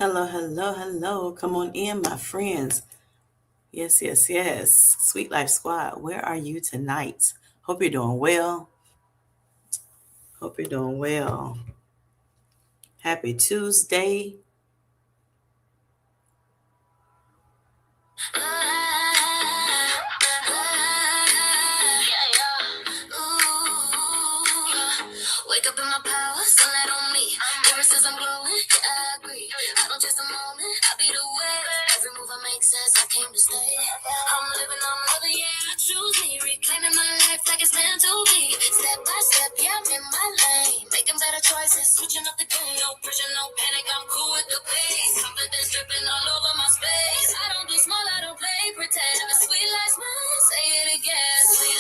Hello, hello, hello. Come on in, my friends. Yes, yes, yes. Sweet Life Squad, where are you tonight? Hope you're doing well. Hope you're doing well. Happy Tuesday. Wake up in my power, sunlight on me. Ever since I'm glowing, yeah, I agree. I don't just a moment, I be the way. Every move I make says I came to stay. I'm living, I'm loving, yeah, I choose me. Reclaiming my life like it's meant to be. Step by step, yeah, I'm in my lane. Making better choices, switching up the game. No pressure, no panic, I'm cool with the pace. Confidence dripping all over my space. I don't do small, I don't play pretend. A sweet life, mine, say it again. Sweet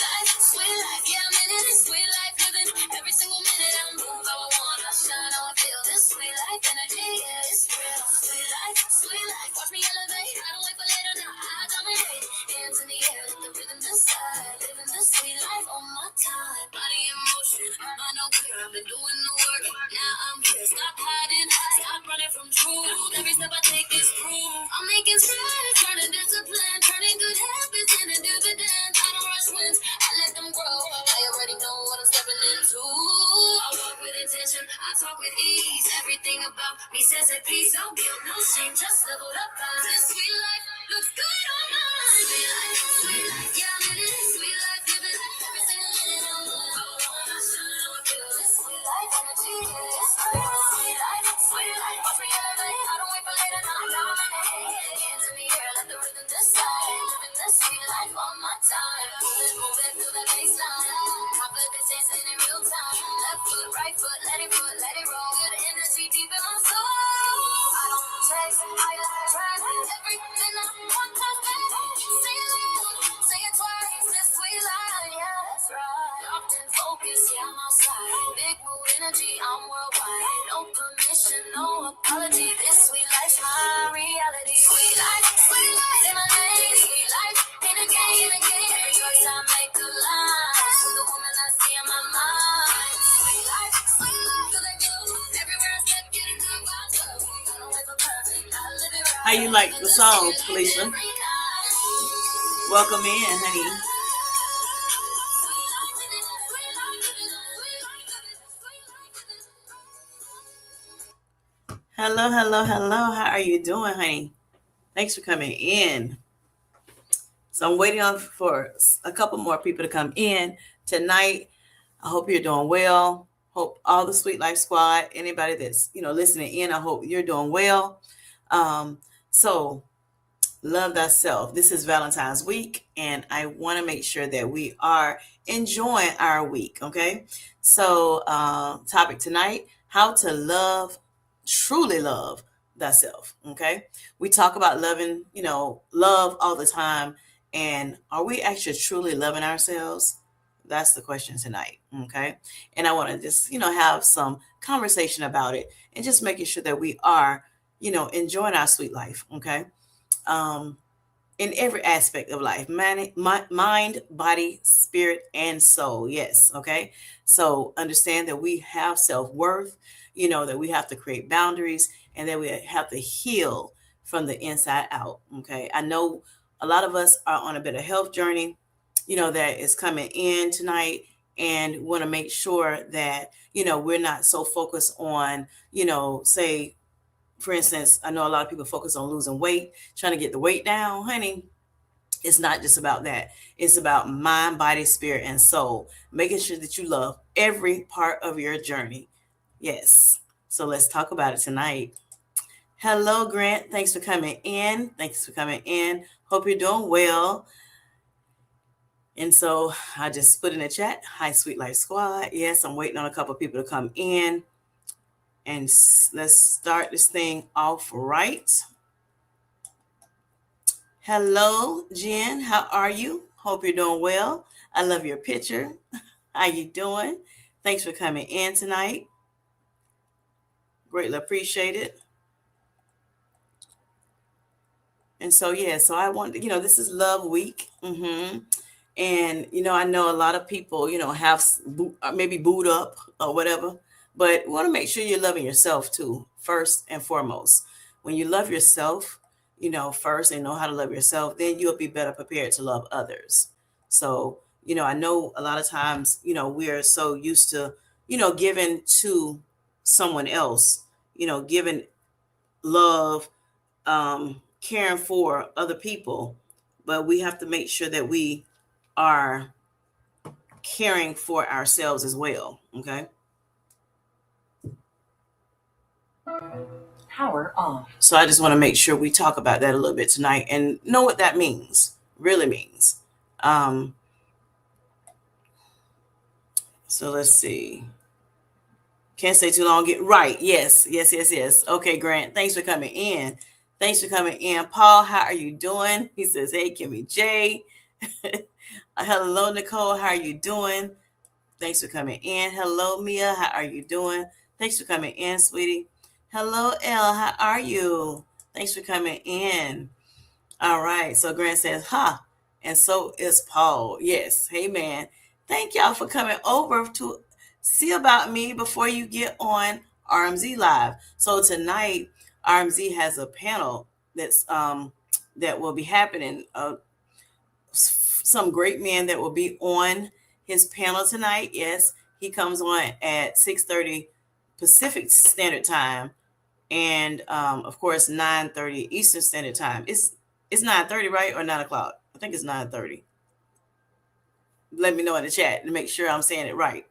life, yeah, I'm in it. It's sweet life living. Every single minute I move how I wanna shine, how I feel. This sweet life energy, yeah, it's real. Sweet life, watch me elevate. I don't wait for later, now I dominate. Hands in the air, let the rhythm decide. Living the sweet life on my time. Body in motion, mind on clear. I've been doing the work, now I'm here. Stop hiding, stop running from truth. Every step I take is proof. I'm making strides, turning discipline, turning good habits into dividends. I don't rush wins, I let them grow. I already know what I'm stepping into. I walk with intention, I talk with ease. Everything about me says at peace. No guilt, no shame, just leveled up vibes. This sweet life looks good on mine. Sweet life, yeah, I'm in it. Sweet life, living every single minute I'm on. I shine, how I feel. This sweet life energy, yeah, it's real. Sweet life, watch me elevate. I don't wait for later, now I dominate. Hands in the air, let the rhythm decide. Living the sweet life on my time. Moving through the baseline. Confidence dancing in real time. Left foot, right foot, let it roll. Good energy deep in my soul. I don't chase, I attract everything I want to be. Say it loud, say it twice. This sweet life, yeah, that's right. Locked in focus, yeah, I'm outside. Big mood energy, I'm worldwide. No permission, no apology. This sweet life's my reality. Sweet life, say my name. Sweet life, in a game, Every choice I make a line. To the woman I see in my mind. Sweet life, feel like you. Everywhere I step, getting good vibes. I don't live a perfect, I live it right. How you like the song, Felicia? Welcome in, honey. Hello, hello, hello. How are you doing, honey? Thanks for coming in. So I'm waiting on for a couple more people to come in tonight. I hope you're doing well. Hope all the Sweet Life Squad, anybody that's listening in, I hope you're doing well. So love thyself. This is Valentine's week, and I want to make sure that we are enjoying our week. Okay. So topic tonight: how to love, truly love thyself. Okay. We talk about loving, love all the time, and are we actually truly loving ourselves? That's the question tonight. Okay. And I want to just, have some conversation about it and just making sure that we are, enjoying our sweet life. Okay. Um, in every aspect of life, mind, body, spirit, and soul. Yes. Okay. So understand that we have self-worth, that we have to create boundaries and that we have to heal from the inside out. Okay. I know a lot of us are on a bit of health journey, that is coming in tonight, and want to make sure that, we're not so focused on, say, for instance, I know a lot of people focus on losing weight, trying to get the weight down. Honey, it's not just about that. It's about mind, body, spirit, and soul, making sure that you love every part of your journey. Yes. So let's talk about it tonight. Hello, Grant. Thanks for coming in. Thanks for coming in. Hope you're doing well. And so I just put in the chat, hi, Sweet Life Squad. Yes, I'm waiting on a couple of people to come in. And let's start this thing off right. Hello, Jen. How are you? Hope you're doing well. I love your picture. How you doing? Thanks for coming in tonight. Greatly appreciate it. And so, so I want, this is Love Week. And, I know a lot of people, have maybe boot up or whatever, but want to make sure you're loving yourself too, first and foremost. when you love yourself, first, and know how to love yourself, then you'll be better prepared to love others. So, I know a lot of times, we're so used to, giving to someone else, giving love, caring for other people, but we have to make sure that we are caring for ourselves as well. Okay. Power off. So I just want to make sure we talk about that a little bit tonight and know what that means, really means. So let's see. Can't stay too long. Get right. Yes, yes, yes, yes. Okay, Grant. Thanks for coming in. Thanks for coming in. Paul, how are you doing? He says, hey, Kimmy J. Hello, Nicole. How are you doing? Thanks for coming in. Hello, Mia. How are you doing? Thanks for coming in, sweetie. Hello, Elle. How are you? Thanks for coming in. All right. So Grant says, and so is Paul. Yes. Hey, man. Thank y'all for coming over to see about me before you get on RMZ Live. So tonight, RMZ has a panel that will be happening. Some great men that will be on his panel tonight. Yes, he comes on at 6:30 Pacific Standard Time, and of course 9:30 Eastern Standard Time. It's 9:30, right, or 9 o'clock? I think it's 9:30. Let me know in the chat to make sure I'm saying it right.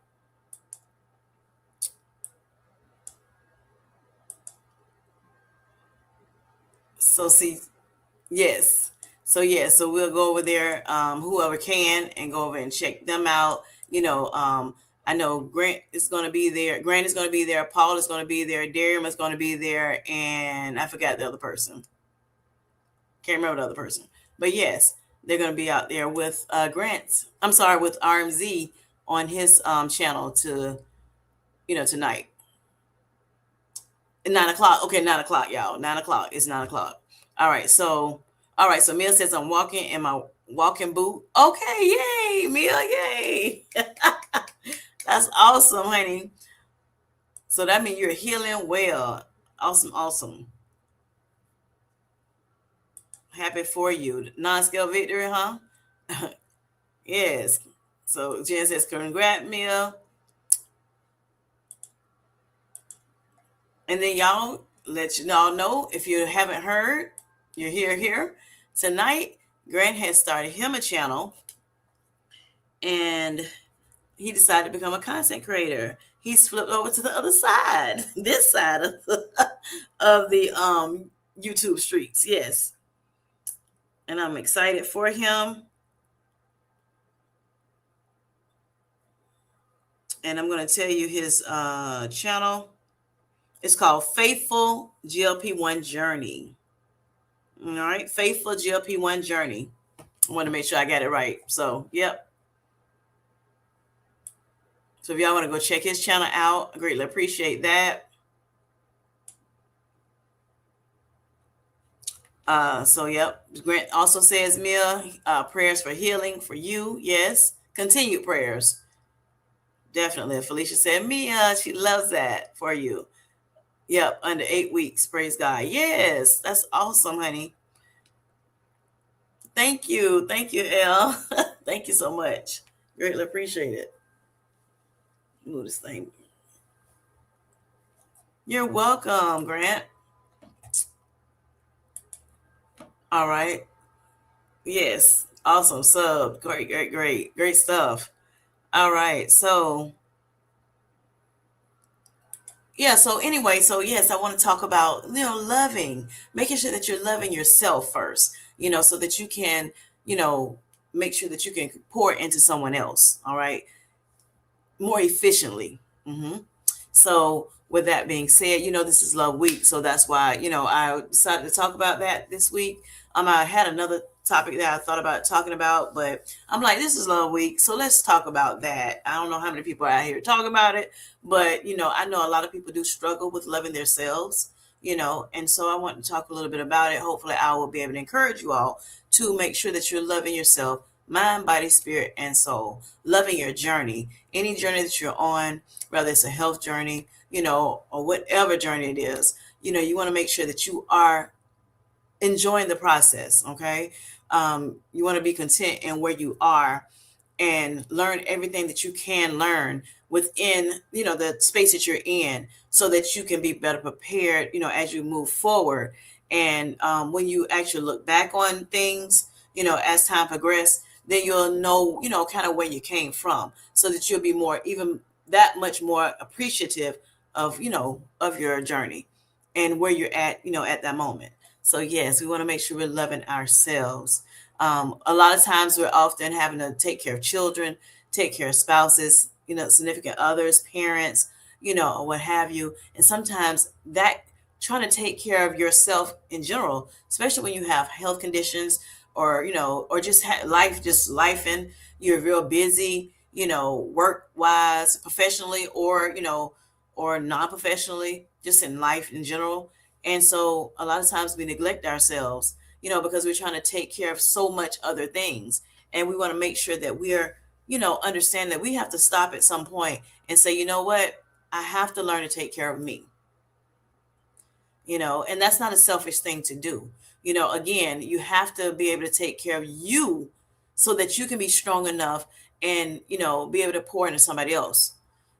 So see, yes. So yeah, so we'll go over there, whoever can, and go over and check them out. I know Grant is going to be there. Grant is going to be there. Paul is going to be there. Darian is going to be there, and I forgot the other person. Can't remember the other person, but yes, they're going to be out there with Grant. I'm sorry, with RMZ on his channel tonight. 9 o'clock. Okay, 9 o'clock, y'all. 9 o'clock. It's 9 o'clock. All right. So Mia says I'm walking in my walking boot. Okay, yay, Mia, yay. That's awesome, honey. So that means you're healing well. Awesome, awesome. Happy for you. Non-scale victory, huh? Yes. So Jen says, congrats, Mia. And then y'all, let you all know, if you haven't heard, you're here. Tonight, Grant has started him a channel, and he decided to become a content creator. He's flipped over to the other side, this side of the YouTube streets. Yes. And I'm excited for him. And I'm going to tell you his channel. It's called Faithful GLP-1 Journey. All right. Faithful GLP-1 Journey. I want to make sure I got it right. So, yep. So if y'all want to go check his channel out, I greatly appreciate that. So, yep. Grant also says, Mia, prayers for healing for you. Yes. Continued prayers. Definitely. Felicia said, Mia, she loves that for you. Yep. Under 8 weeks. Praise God. Yes. That's awesome, honey. Thank you. Thank you, Elle. Thank you so much. Greatly appreciate it. Move this thing. You're welcome, Grant. All right. Yes. Awesome. Sub. Great stuff. All right. So, yeah. So anyway, so yes, I want to talk about, loving, making sure that you're loving yourself first, so that you can, make sure that you can pour into someone else. All right. More efficiently. So with that being said, this is Love Week. So that's why, I decided to talk about that this week. I had another topic that I thought about talking about, but I'm like, this is Love Week. So let's talk about that. I don't know how many people are out here talking about it, but, I know a lot of people do struggle with loving themselves, and so I want to talk a little bit about it. Hopefully I will be able to encourage you all to make sure that you're loving yourself, mind, body, spirit, and soul, loving your journey, any journey that you're on, whether it's a health journey, or whatever journey it is, you want to make sure that you are enjoying the process. Okay. You want to be content in where you are and learn everything that you can learn within the space that you're in, so that you can be better prepared as you move forward. And when you actually look back on things as time progresses, then you'll know kind of where you came from, so that you'll be more, even that much more appreciative of of your journey and where you're at at that moment. So yes, we want to make sure we're loving ourselves. A lot of times we're often having to take care of children, take care of spouses, significant others, parents, or what have you. And sometimes that, trying to take care of yourself in general, especially when you have health conditions, or or just life, just life, and you're real busy, work wise, professionally, or or non-professionally, just in life in general. And so a lot of times we neglect ourselves, because we're trying to take care of so much other things. And we want to make sure that we're, understand that we have to stop at some point and say, you know what, I have to learn to take care of me. And that's not a selfish thing to do. Again, you have to be able to take care of you, so that you can be strong enough and be able to pour into somebody else.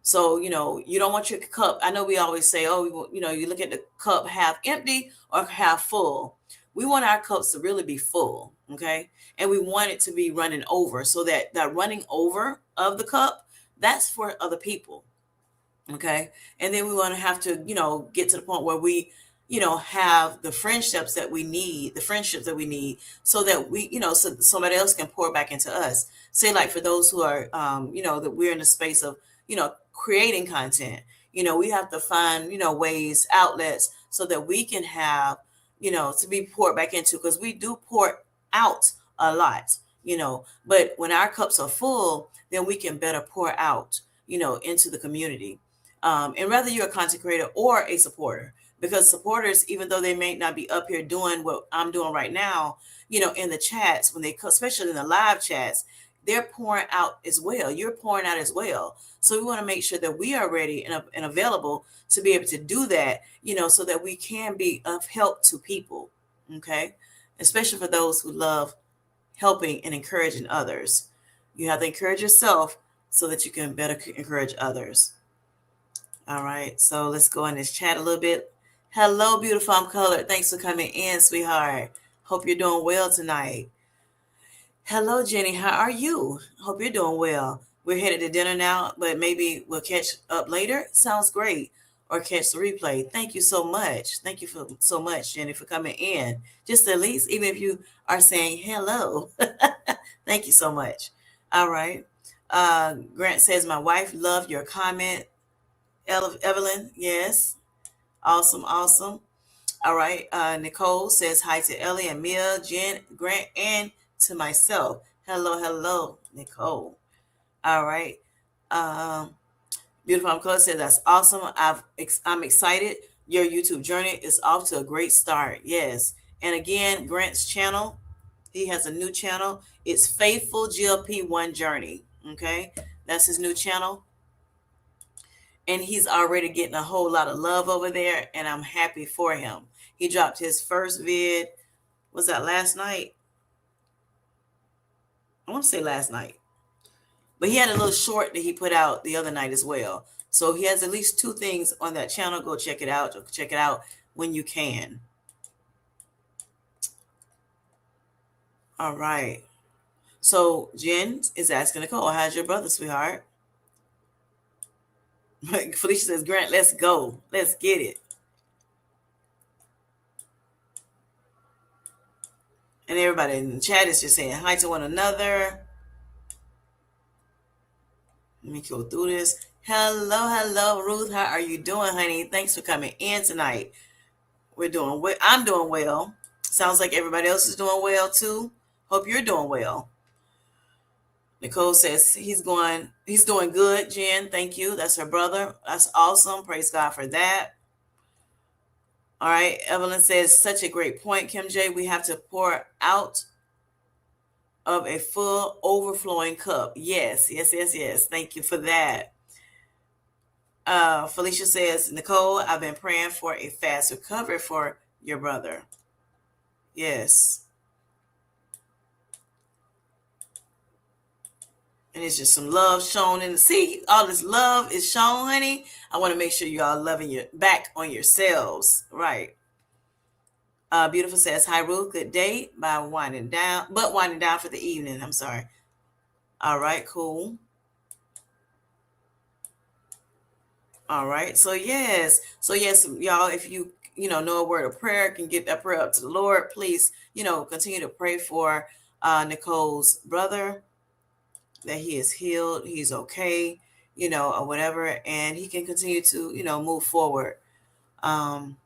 So you don't want your cup, I know we always say, oh, you look at the cup half empty or half full. We want our cups to really be full. Okay. And we want it to be running over, so that that running over of the cup, that's for other people. Okay. And then we want to have to get to the point where we have the friendships that we need, so that we so somebody else can pour back into us. Say, like, for those who are that we're in the space of creating content, we have to find ways, outlets, so that we can have to be poured back into, because we do pour out a lot. But when our cups are full, then we can better pour out into the community. And whether you're a content creator or a supporter, because supporters, even though they may not be up here doing what I'm doing right now, in the chats, when they, especially in the live chats, they're pouring out as well. You're pouring out as well. So we want to make sure that we are ready and available to be able to do that, so that we can be of help to people. Okay. Especially for those who love helping and encouraging others. You have to encourage yourself so that you can better encourage others. All right, so let's go in this chat a little bit. Hello, beautiful, I'm colored. Thanks for coming in, sweetheart. Hope you're doing well tonight. Hello, Jenny. How are you? Hope you're doing well. We're headed to dinner now, but maybe we'll catch up later. Sounds great. Or catch the replay. Thank you so much. Thank you for so much, Jenny, for coming in. Just at least, even if you are saying hello. Thank you so much. All right. Grant says, my wife loved your comment. Evelyn, yes. Awesome, awesome. All right. Nicole says hi to Ellie and Mia, Jen, Grant, and to myself. Hello, hello, Nicole. All right. Um, Beautiful Uncle says that's awesome. I'm excited. Your YouTube journey is off to a great start. Yes. And again, Grant's channel, he has a new channel. It's Faithful GLP-1 Journey. Okay. That's his new channel. And he's already getting a whole lot of love over there, and I'm happy for him. He dropped his first vid. Was that last night? I want to say last night. But he had a little short that he put out the other night as well. So he has at least 2 things on that channel. Go check it out. Check it out when you can. All right. So Jen is asking Nicole, how's your brother, sweetheart? Felicia says, Grant, let's go. Let's get it. And everybody in the chat is just saying hi to one another. Let me go through this. Hello, hello, Ruth. How are you doing, honey? Thanks for coming in tonight. We're doing well. I'm doing well. Sounds like everybody else is doing well too. Hope you're doing well. Nicole says he's doing good, Jen. Thank you. That's her brother. That's awesome. Praise God for that. All right. Evelyn says, such a great point, Kim J. We have to pour out of a full overflowing cup. Yes, yes, yes, yes. Thank you for that. Felicia says, Nicole, I've been praying for a fast recovery for your brother. Yes. And it's just some love shown in the see. All this love is shown, honey. I want to make sure you all loving your back on yourselves. Right. Beautiful says, hi Ruth, good day by winding down, but winding down for the evening. I'm sorry. All right, cool. All right. So yes, y'all, if you know a word of prayer, can get that prayer up to the Lord, please, continue to pray for Nicole's brother, that he is healed, he's okay, or whatever, and he can continue to, move forward. Um,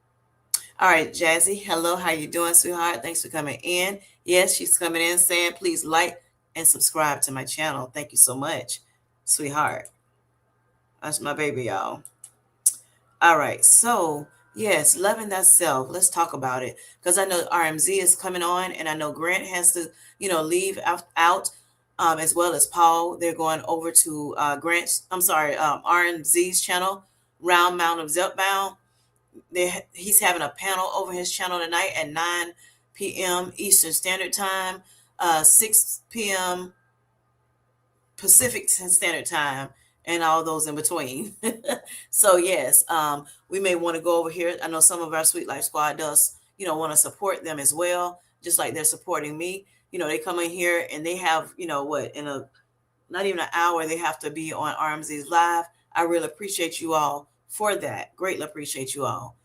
all right, Jazzy, hello, how you doing, sweetheart? Thanks for coming in. Yes, she's coming in saying, please like and subscribe to my channel. Thank you so much, sweetheart. That's my baby, y'all. All right, so yes, loving thyself. Let's talk about it because I know RMZ is coming on, and I know Grant has to, leave out as well as Paul. They're going over to Grant's. I'm sorry, RMZ's channel, Round Mound of Zeltbound. He's having a panel over his channel tonight at 9 p.m. Eastern Standard Time, 6 p.m. Pacific Standard Time, and all those in between. So yes, we may want to go over here. I know some of our Sweet Life Squad does, want to support them as well, just like they're supporting me. They come in here and they have, what, in a not even an hour, they have to be on RMZ's live. I really appreciate you all for that. Greatly appreciate you all.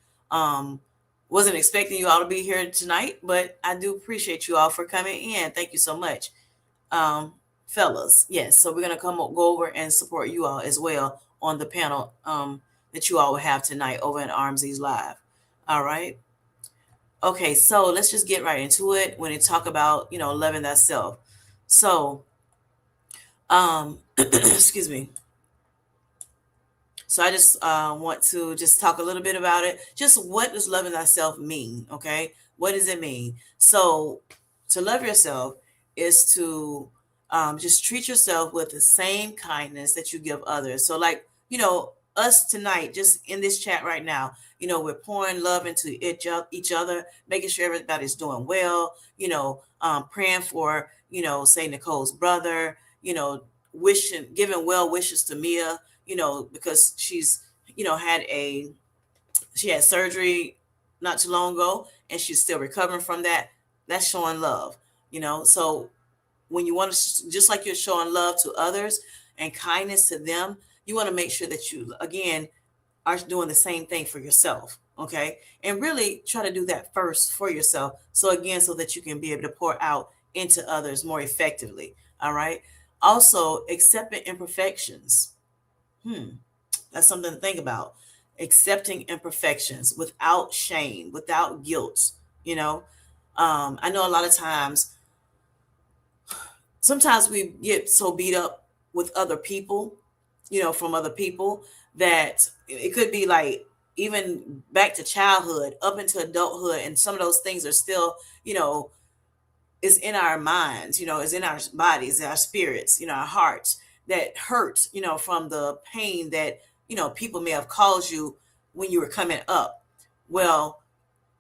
Wasn't expecting you all to be here tonight, but I do appreciate you all for coming in. Thank you so much. Um, Fellas, yes, so we're going to go over and support you all as well on the panel that you all will have tonight over at RMZ's live. All right. Okay, so let's just get right into it when we talk about, loving thyself. So excuse me. So I just want to just talk a little bit about it. Just what does loving thyself mean? Okay, what does it mean? So to love yourself is to just treat yourself with the same kindness that you give others. So like us tonight, just in this chat right now, we're pouring love into each other, making sure everybody's doing well. Praying for say Nicole's brother. Wishing, giving well wishes to Mia, because she's, she had surgery not too long ago and she's still recovering from that. That's showing love, So when you want to, just like you're showing love to others and kindness to them, you want to make sure that you, again, are doing the same thing for yourself. Okay. And really try to do that first for yourself. So again, so that you can be able to pour out into others more effectively. All right. Also, accepting imperfections. That's something to think about. Accepting imperfections without shame, without guilt. I know a lot of times, sometimes we get so beat up with other people, from other people, that it could be like even back to childhood up into adulthood, and some of those things are still, is in our minds, is in our bodies, our spirits, our hearts, that hurt, from the pain that, people may have caused you when you were coming up. Well,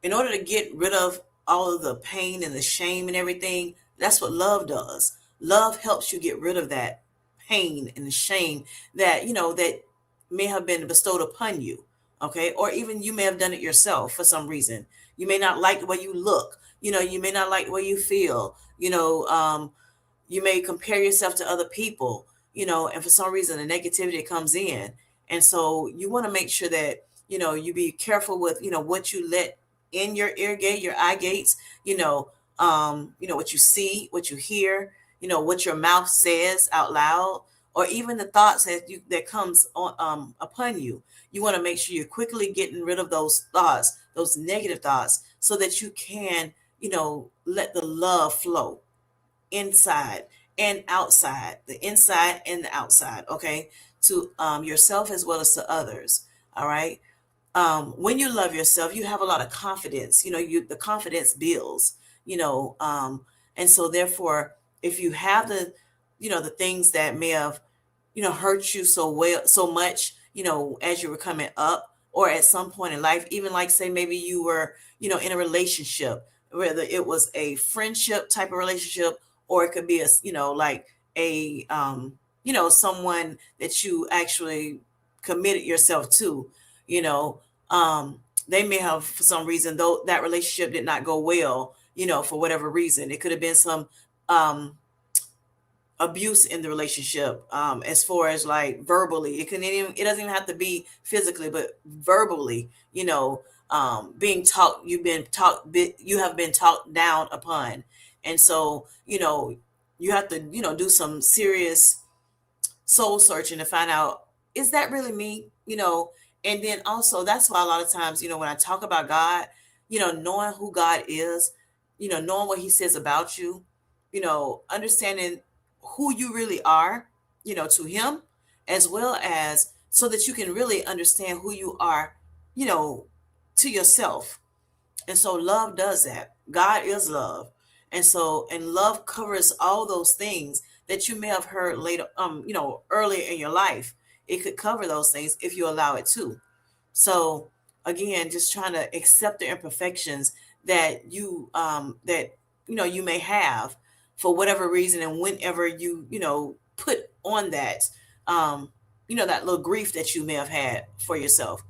in order to get rid of all of the pain and the shame and everything, that's what love does. Love helps you get rid of that pain and the shame that, that may have been bestowed upon you. Okay. Or even you may have done it yourself for some reason. You may not like the way you look. You may not like the way you feel. You may compare yourself to other people, and for some reason the negativity comes in. And so you want to make sure that, you be careful with, what you let in your ear gate, your eye gates, what you see, what you hear, what your mouth says out loud, or even the thoughts that comes on, upon you. You want to make sure you're quickly getting rid of those thoughts, those negative thoughts, so that you can, let the love flow inside and outside, the inside and the outside, okay, to yourself as well as to others. All right. When you love yourself, you have a lot of confidence. The confidence builds. And so therefore, if you have the things that may have hurt you so much, as you were coming up, or at some point in life, even like say maybe you were, in a relationship, whether it was a friendship type of relationship, or it could be like a someone that you actually committed yourself to, you know, um, they may have for some reason though that relationship did not go well, for whatever reason. It could have been some um abuse in the relationship, as far as like verbally. It doesn't even have to be physically, but verbally, being talked you've been talked you have been talked down upon. And so, you have to, do some serious soul searching to find out, is that really me? And then also that's why a lot of times, when I talk about God, knowing who God is, knowing what he says about you, understanding who you really are, to him, as well as so that you can really understand who you are, you know, to yourself. And so love does that. God is love. And so, and love covers all those things that you may have heard later, earlier in your life. It could cover those things if you allow it to. So again, just trying to accept the imperfections that you may have for whatever reason, and whenever you put on that that little grief that you may have had for yourself,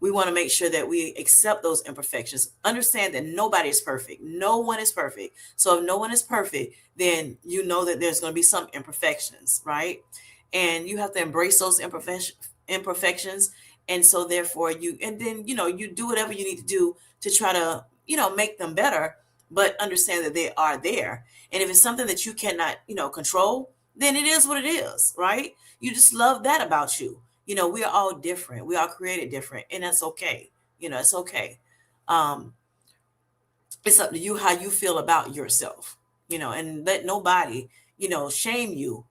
we want to make sure that we accept those imperfections. Understand that nobody is perfect. No one is perfect. So if no one is perfect, then you know that there's going to be some imperfections, right? And you have to embrace those imperfections. And so therefore and then, you do whatever you need to do to try to, make them better, but understand that they are there. And if it's something that you cannot, control, then it is what it is, right? You just love that about you. We are all different. We are created different, and that's okay. It's okay. Um, it's up to you how you feel about yourself, and let nobody, shame you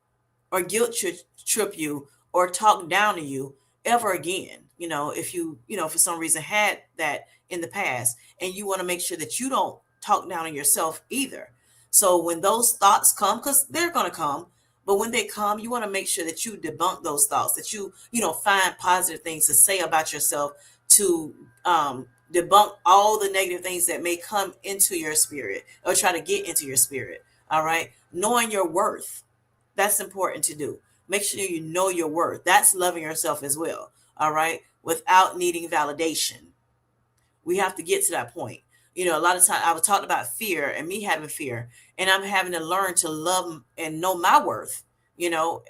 or trip you or talk down to you ever again. If you, for some reason had that in the past, and you want to make sure that you don't talk down on yourself either. So when those thoughts come, because they're going to come, but when they come, you want to make sure that you debunk those thoughts, that you find positive things to say about yourself to debunk all the negative things that may come into your spirit or try to get into your spirit. All right. Knowing your worth, that's important to do. Make sure you know your worth. That's loving yourself as well. All right. Without needing validation. We have to get to that point. A lot of times I was talking about fear and me having fear, and I'm having to learn to love and know my worth,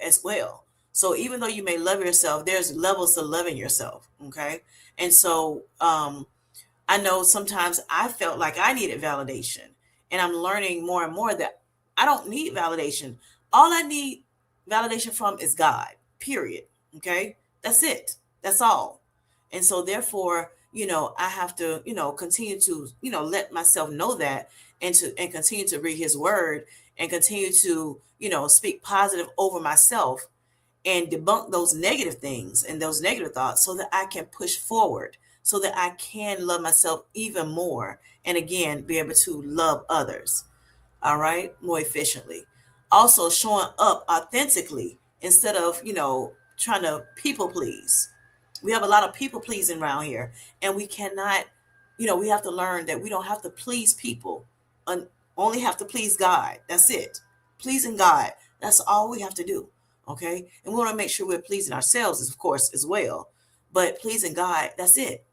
as well. So even though you may love yourself, there's levels to loving yourself. Okay. And so, I know sometimes I felt like I needed validation, and I'm learning more and more that I don't need validation. All I need validation from is God, period. Okay. That's it. That's all. And so, therefore, I have to, continue to, let myself know that, and continue to read his word, and continue to, speak positive over myself, and debunk those negative things and those negative thoughts, so that I can push forward, so that I can love myself even more, and again be able to love others, all right, more efficiently. Also showing up authentically instead of, trying to people please. We have a lot of people pleasing around here, and we cannot, we have to learn that we don't have to please people, and only have to please God. That's it. Pleasing God. That's all we have to do. Okay. And we want to make sure we're pleasing ourselves, of course, as well. But pleasing God, that's it.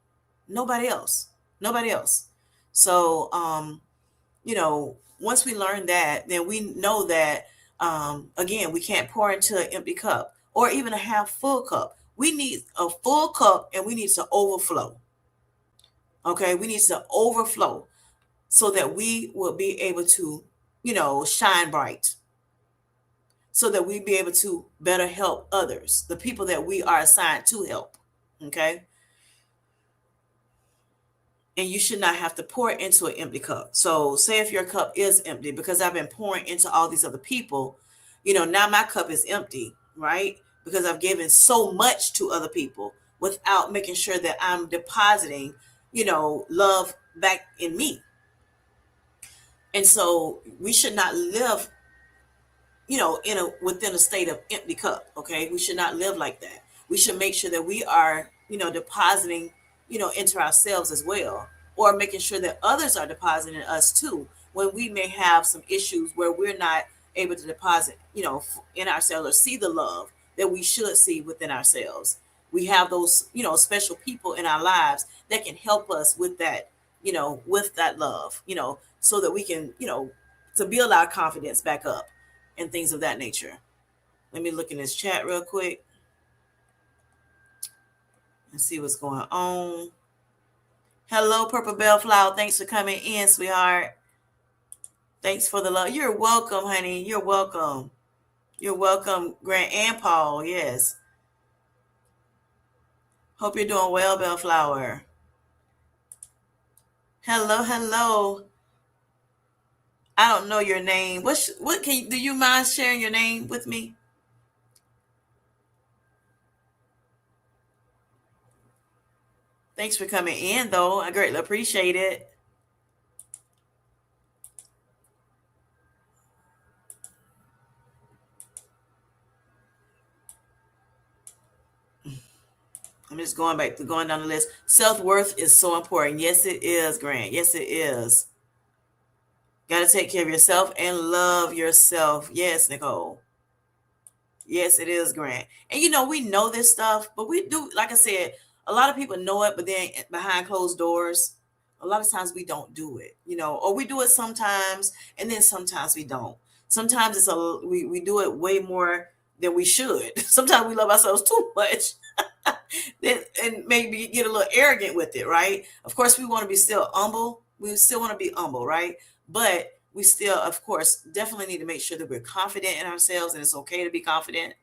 Nobody else. Nobody else. So, once we learn that, then we know that, again, we can't pour into an empty cup or even a half full cup. We need a full cup, and we need to overflow. Okay. We need to overflow so that we will be able to, shine bright, so that we be able to better help others, the people that we are assigned to help. Okay. And you should not have to pour into an empty cup. So say if your cup is empty, because I've been pouring into all these other people, now my cup is empty, right? Because I've given so much to other people without making sure that I'm depositing, love back in me. And so we should not live, in a within a state of empty cup. Okay. We should not live like that. we should make sure that we are, depositing, into ourselves as well, or making sure that others are depositing in us too when we may have some issues where we're not able to deposit, in ourselves or see the love that we should see within ourselves. We have those, special people in our lives that can help us with that, with that love, so that we can, to build our confidence back up and things of that nature. Let me look in this chat real quick and see what's going on. Hello, Purple Bellflower. Thanks for coming in, sweetheart. Thanks for the love. You're welcome, honey. You're welcome. You're welcome, Grant and Paul. Yes. Hope you're doing well, Bellflower. Hello, hello. I don't know your name. What can do you mind sharing your name with me? Thanks for coming in, though. I greatly appreciate it. I'm just going down the list. Self-worth is so important. Yes, it is, Grant. Yes, it is. Got to take care of yourself and love yourself. Yes, Nicole. Yes, it is, Grant. And we know this stuff, but we do, like I said, a lot of people know it, but then behind closed doors, a lot of times we don't do it, or we do it sometimes, and then sometimes we don't. Sometimes we do it way more than we should. Sometimes we love ourselves too much. And maybe get a little arrogant with it, right? Of course, we want to be still humble. We still want to be humble, right? But we still, of course, definitely need to make sure that we're confident in ourselves, and it's okay to be confident,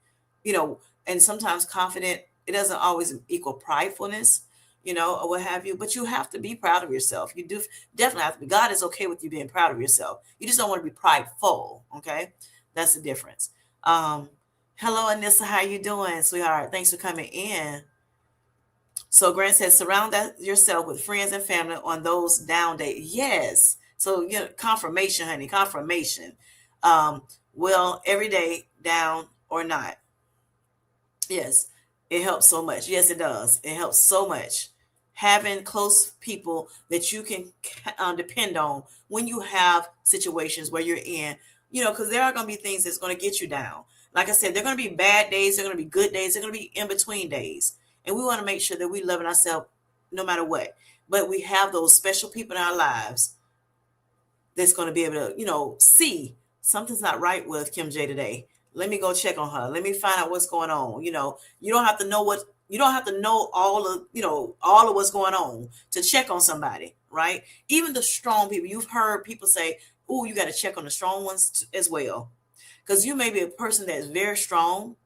and sometimes confident, it doesn't always equal pridefulness, or what have you, but you have to be proud of yourself. You do definitely have to be. God is okay with you being proud of yourself. You just don't want to be prideful, okay? That's the difference. Hello, Anissa, how you doing, sweetheart? Thanks for coming in. So Grant says, surround yourself with friends and family on those down days. Yes. So, confirmation, honey, confirmation. Well, every day, down or not. Yes, it helps so much. Yes, it does. It helps so much. Having close people that you can depend on when you have situations where you're in, because there are going to be things that's going to get you down. Like I said, there are going to be bad days, there are going to be good days, there are going to be in between days. And we want to make sure that we love ourselves no matter what. But we have those special people in our lives that's going to be able to, see something's not right with Kim J today. Let me go check on her. Let me find out what's going on. You don't have to know you don't have to know all of what's going on to check on somebody, right? Even the strong people, you've heard people say, oh, you got to check on the strong ones as well. Because you may be a person that's very strong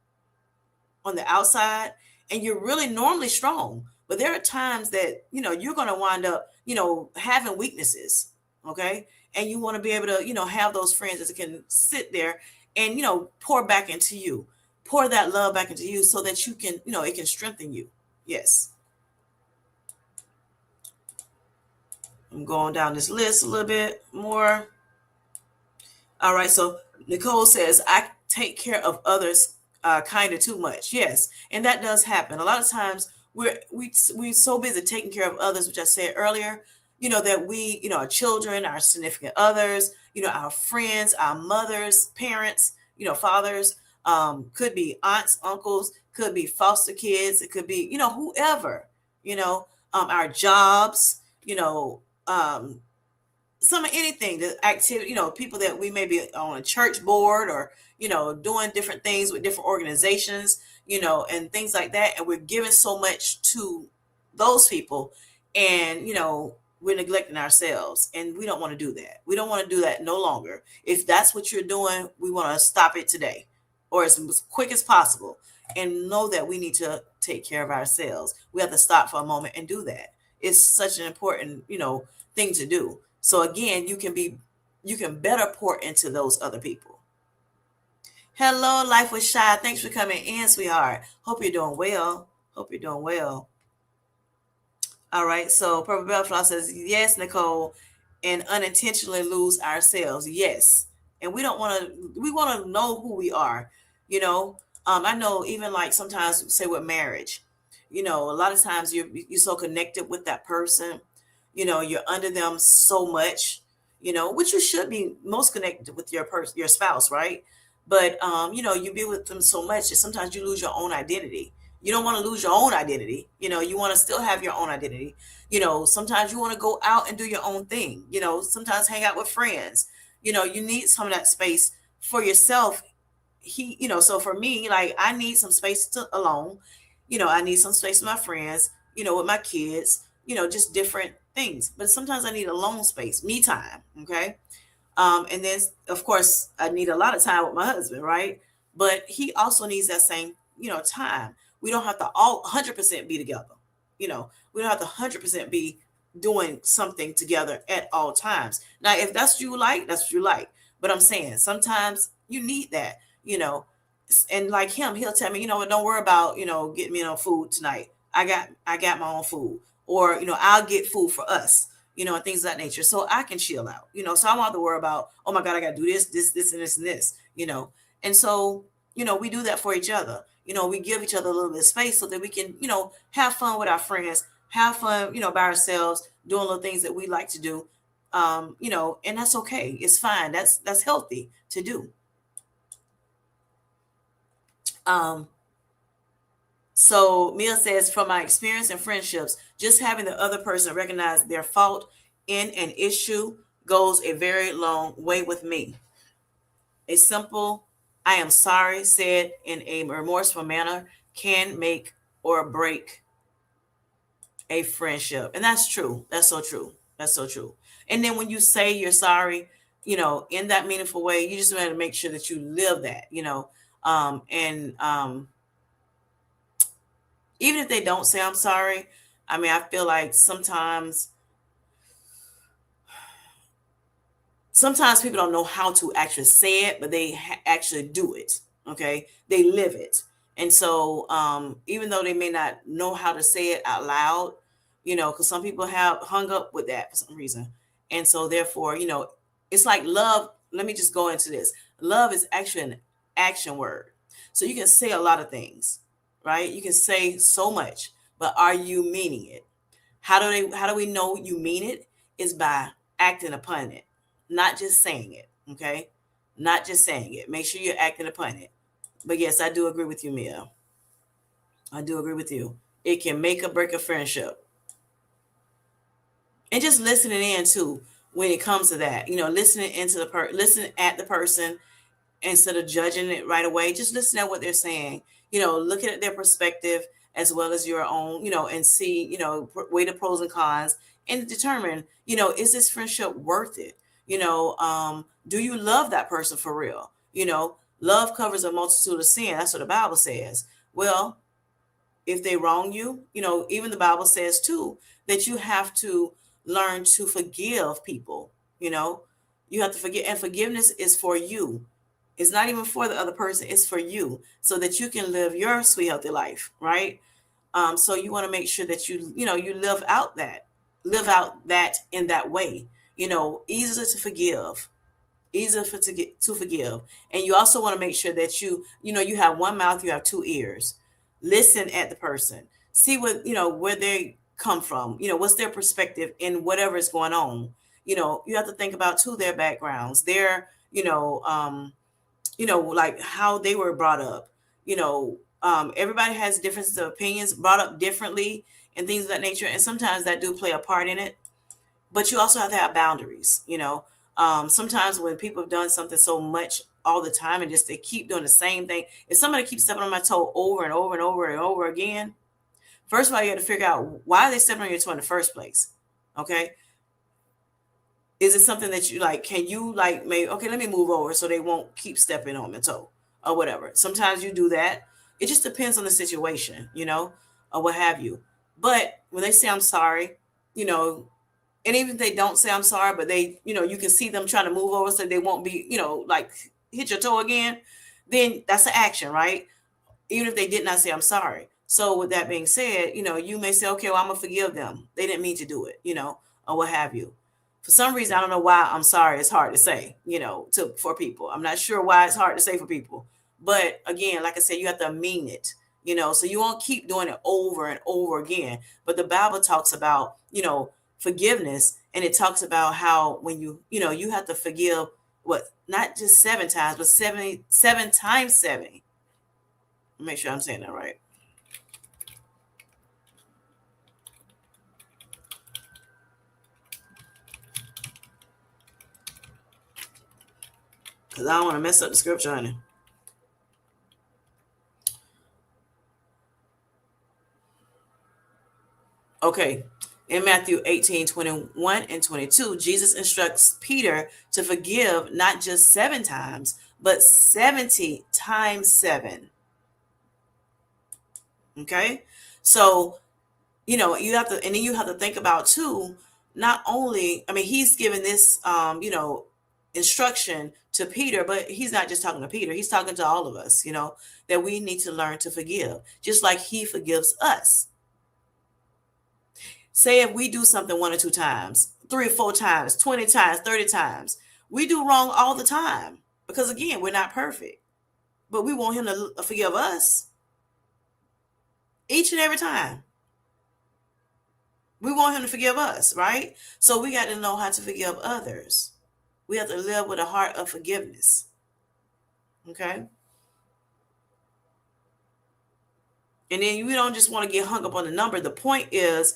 on the outside and you're really normally strong, but there are times that you're going to wind up having weaknesses, okay? And you want to be able to have those friends that can sit there and pour back into you, pour that love back into you, so that you can it can strengthen you. Yes. I'm going down this list a little bit more. All right, so Nicole says, I take care of others kind of too much. Yes, and that does happen. A lot of times we're so busy taking care of others, which I said earlier, that we, our children, our significant others, our friends, our mothers, parents, fathers, could be aunts, uncles, could be foster kids, it could be, whoever, our jobs, some of anything, the activity, people that we may be on a church board or, doing different things with different organizations, and things like that. And we're giving so much to those people and, we're neglecting ourselves, and we don't want to do that. We don't want to do that no longer. If that's what you're doing, we want to stop it today or as quick as possible, and know that we need to take care of ourselves. We have to stop for a moment and do that. It's such an important, thing to do. So again, you can better pour into those other people. Hello, Life with Shy. Thanks for coming in, sweetheart. Hope you're doing well. Hope you're doing well. All right. So Purple Bellflower says, yes, Nicole, and unintentionally lose ourselves. Yes. And we don't want to, we want to know who we are, I know even like sometimes say with marriage, a lot of times you're so connected with that person, you're under them so much, which you should be most connected with your spouse, right? But you be with them so much that sometimes you lose your own identity. You don't want to lose your own identity. You want to still have your own identity. Sometimes you want to go out and do your own thing. Sometimes hang out with friends. You need some of that space for yourself. So for me, like I need some space to alone. I need some space with my friends, with my kids, just different things. But sometimes I need alone space, me time. Okay. And then of course I need a lot of time with my husband, right? But he also needs that same, time. We don't have to all 100% be together. We don't have to 100% be doing something together at all times. Now, if that's what you like, that's what you like. But I'm saying sometimes you need that, you know. And like him, he'll tell me, don't worry about, getting me no food tonight. I got my own food. Or, I'll get food for us, and things of that nature. So I can chill out, So I don't have to worry about, oh my God, I gotta do this, and this, and this. And so, we do that for each other. We give each other a little bit of space so that we can, have fun with our friends, have fun, by ourselves, doing little things that we like to do. And that's okay. It's fine. That's healthy to do. Um, so Mia says, from my experience and friendships, just having the other person recognize their fault in an issue goes a very long way with me. A simple "I am sorry" said in a remorseful manner can make or break a friendship. And that's true. That's so true. That's so true. And then when you say you're sorry, in that meaningful way, you just want to make sure that you live that, and even if they don't say I'm sorry, I mean, I feel like sometimes people don't know how to actually say it, but they actually do it. Okay, they live it. And so even though they may not know how to say it out loud, because some people have hung up with that for some reason. And so therefore, it's like love. Let me just go into this. Love is actually an action word. So you can say a lot of things, right? You can say so much, but are you meaning it? How do we know you mean it? Is by acting upon it, not just saying it. Okay, not just saying it. Make sure you're acting upon it. But yes, I do agree with you, Mia. I do agree with you. It can make or break a friendship. And just listening in too when it comes to that. Listening into listening at the person instead of judging it right away. Just listen at what they're saying. Looking at their perspective as well as your own, and see, weigh the pros and cons and determine, is this friendship worth it? Do you love that person for real? Love covers a multitude of sin. That's what the Bible says. Well, if they wrong you, even the Bible says too that you have to learn to forgive people. You know, you have to forgive, and forgiveness is for you. It's not even for the other person, it's for you so that you can live your sweet, healthy life, right? So you want to make sure that you live out that in that way, easier to forgive, easier to forgive. And you also want to make sure that you have one mouth, you have two ears. Listen at the person, see what, where they come from, what's their perspective in whatever is going on. You have to think about too their backgrounds, their, like how they were brought up. Everybody has differences of opinions, brought up differently, and things of that nature. And sometimes that do play a part in it. But you also have to have boundaries. Sometimes when people have done something so much all the time and just they keep doing the same thing, if somebody keeps stepping on my toe over and over and over and over again, first of all, you have to figure out why are they stepping on your toe in the first place. Okay, is it something that you like? Can you like maybe, okay, let me move over so they won't keep stepping on my toe or whatever. Sometimes you do that. It just depends on the situation, or what have you. But when they say I'm sorry, you know, and even if they don't say I'm sorry, but they, you can see them trying to move over so they won't be, like hit your toe again, then that's an action, right? Even if they did not say I'm sorry. So with that being said, you may say, okay, well, I'm gonna forgive them. They didn't mean to do it, or what have you. For some reason, I don't know why I'm sorry. It's hard to say, for people. I'm not sure why it's hard to say for people, But again, like I said, you have to mean it, so you won't keep doing it over and over again. But the Bible talks about, forgiveness, and it talks about how when you have to forgive, what, not just 7 times, but 77 times 70. Make sure I'm saying that right. Because I don't want to mess up the scripture, honey. Okay. In Matthew 18:21 and 22, Jesus instructs Peter to forgive not just 7 times, but 70 times 7. Okay. So, you have to, and then you have to think about too, not only, I mean, he's given this, instruction to Peter, but he's not just talking to Peter, he's talking to all of us, that we need to learn to forgive, just like he forgives us. Say if we do something 1 or 2 times, 3 or 4 times, 20 times, 30 times, we do wrong all the time because, again, we're not perfect, but we want him to forgive us each and every time. We want him to forgive us, right? So we got to know how to forgive others. We have to live with a heart of forgiveness. Okay. And then we don't just want to get hung up on the number. The point is,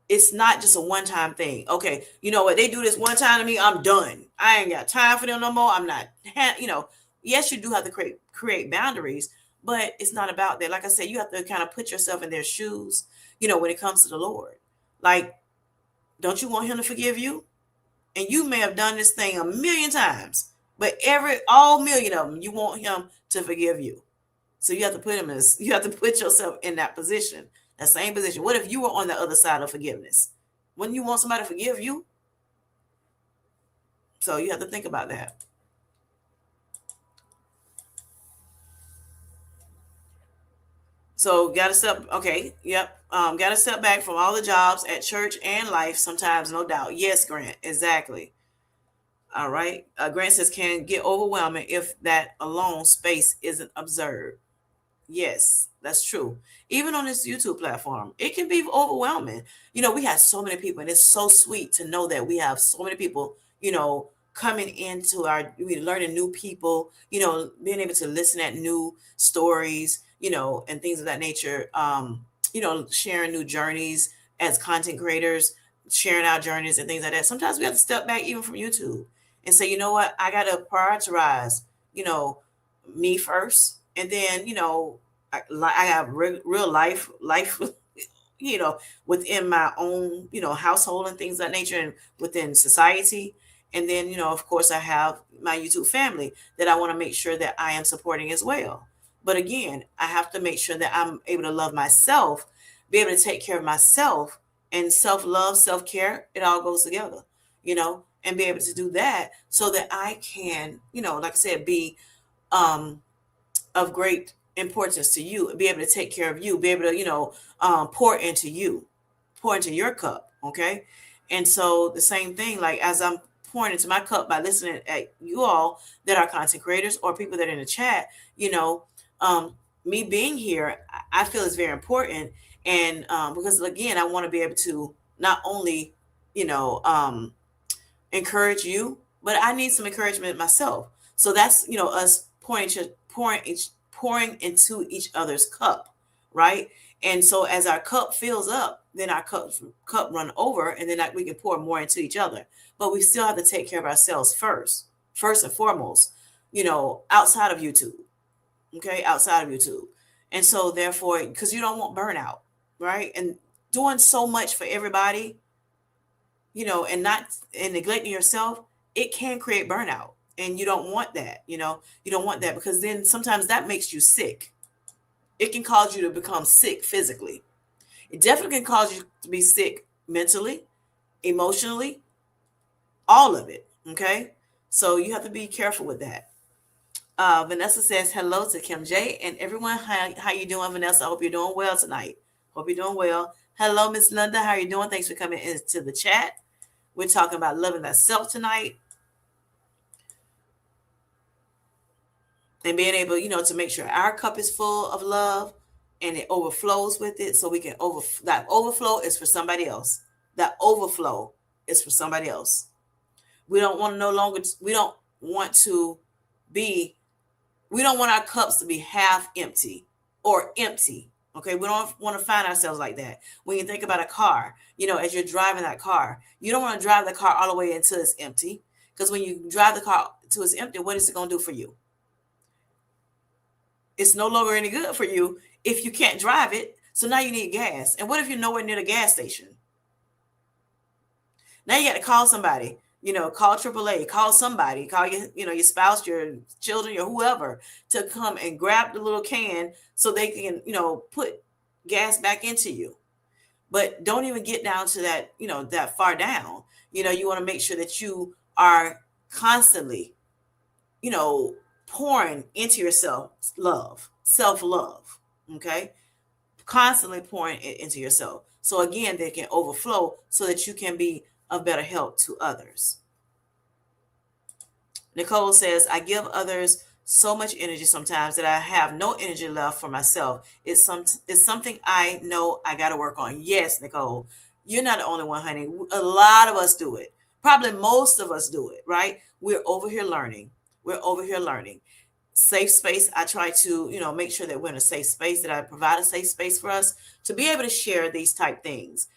it's not just a one-time thing. Okay, you know what? They do this one time to me, I'm done. I ain't got time for them no more. I'm not, yes, you do have to create boundaries, but it's not about that. Like I said, you have to kind of put yourself in their shoes, when it comes to the Lord. Like, don't you want him to forgive you? And you may have done this thing a million times, but all million of them, you want him to forgive you. So you have to you have to put yourself in that position, that same position. What if you were on the other side of forgiveness? Wouldn't you want somebody to forgive you? So you have to think about that. So got to step, okay, yep. Got to step back from all the jobs at church and life sometimes, no doubt. Yes, Grant, exactly. All right. Grant says can get overwhelming if that alone space isn't observed. Yes, that's true. Even on this YouTube platform, it can be overwhelming. We have so many people, and it's so sweet to know that we have so many people, coming into we learning new people, being able to listen at new stories, and things of that nature. Sharing new journeys as content creators, sharing our journeys and things like that. Sometimes we have to step back even from YouTube and say, you know what, I got to prioritize, you know, me first, and then I have real life within my own household and things of that nature, and within society. And then of course I have my YouTube family that I want to make sure that I am supporting as well. But again, I have to make sure that I'm able to love myself, be able to take care of myself, and self-love, self-care, it all goes together, and be able to do that so that I can, like I said, be of great importance to you, be able to take care of you, be able to, pour into you, pour into your cup. Okay. And so the same thing, like as I'm pouring into my cup by listening at you all that are content creators or people that are in the chat, me being here, I feel is very important. And because again, I want to be able to not only, you know, um, encourage you, but I need some encouragement myself. So that's us pouring into each other's cup, right? And so as our cup fills up, then our cup run over, and then we can pour more into each other. But we still have to take care of ourselves first and foremost, outside of YouTube, okay, outside of YouTube. And so therefore, because you don't want burnout, right? And doing so much for everybody, and not and neglecting yourself, it can create burnout. And you don't want that, you don't want that, because then sometimes that makes you sick. It can cause you to become sick physically. It definitely can cause you to be sick mentally, emotionally, all of it. Okay. So you have to be careful with that. Vanessa says hello to Kim J and everyone. How you doing, Vanessa? I hope you're doing well tonight. Hope you're doing well. Hello, Miss Linda. How are you doing? Thanks for coming into the chat. We're talking about loving thyself tonight. and being able, to make sure our cup is full of love and it overflows with it, so we can that overflow is for somebody else. That overflow is for somebody else. We don't want to no longer, want to be, we don't want our cups to be half empty or empty. Okay. We don't want to find ourselves like that. When you think about a car, as you're driving that car, you don't want to drive the car all the way until it's empty. Because when you drive the car to it's empty, what is it going to do for you? It's no longer any good for you if you can't drive it. So now you need gas. And what if you're nowhere near the gas station? Now you got to call somebody, call AAA, call somebody, call your spouse, your children, your whoever, to come and grab the little can so they can, put gas back into you. But don't even get down to that, that far down. You want to make sure that you are constantly, pouring into yourself self-love. Okay. Constantly pouring it into yourself. So again, they can overflow so that you can be of better help to others. Nicole says, I give others so much energy sometimes that I have no energy left for myself. It's something I know I got to work on. Yes, Nicole, you're not the only one, honey. A lot of us do it. Probably most of us do it, right? We're over here learning. We're over here learning. Safe space. I try to, make sure that we're in a safe space, that I provide a safe space for us to be able to share these type things,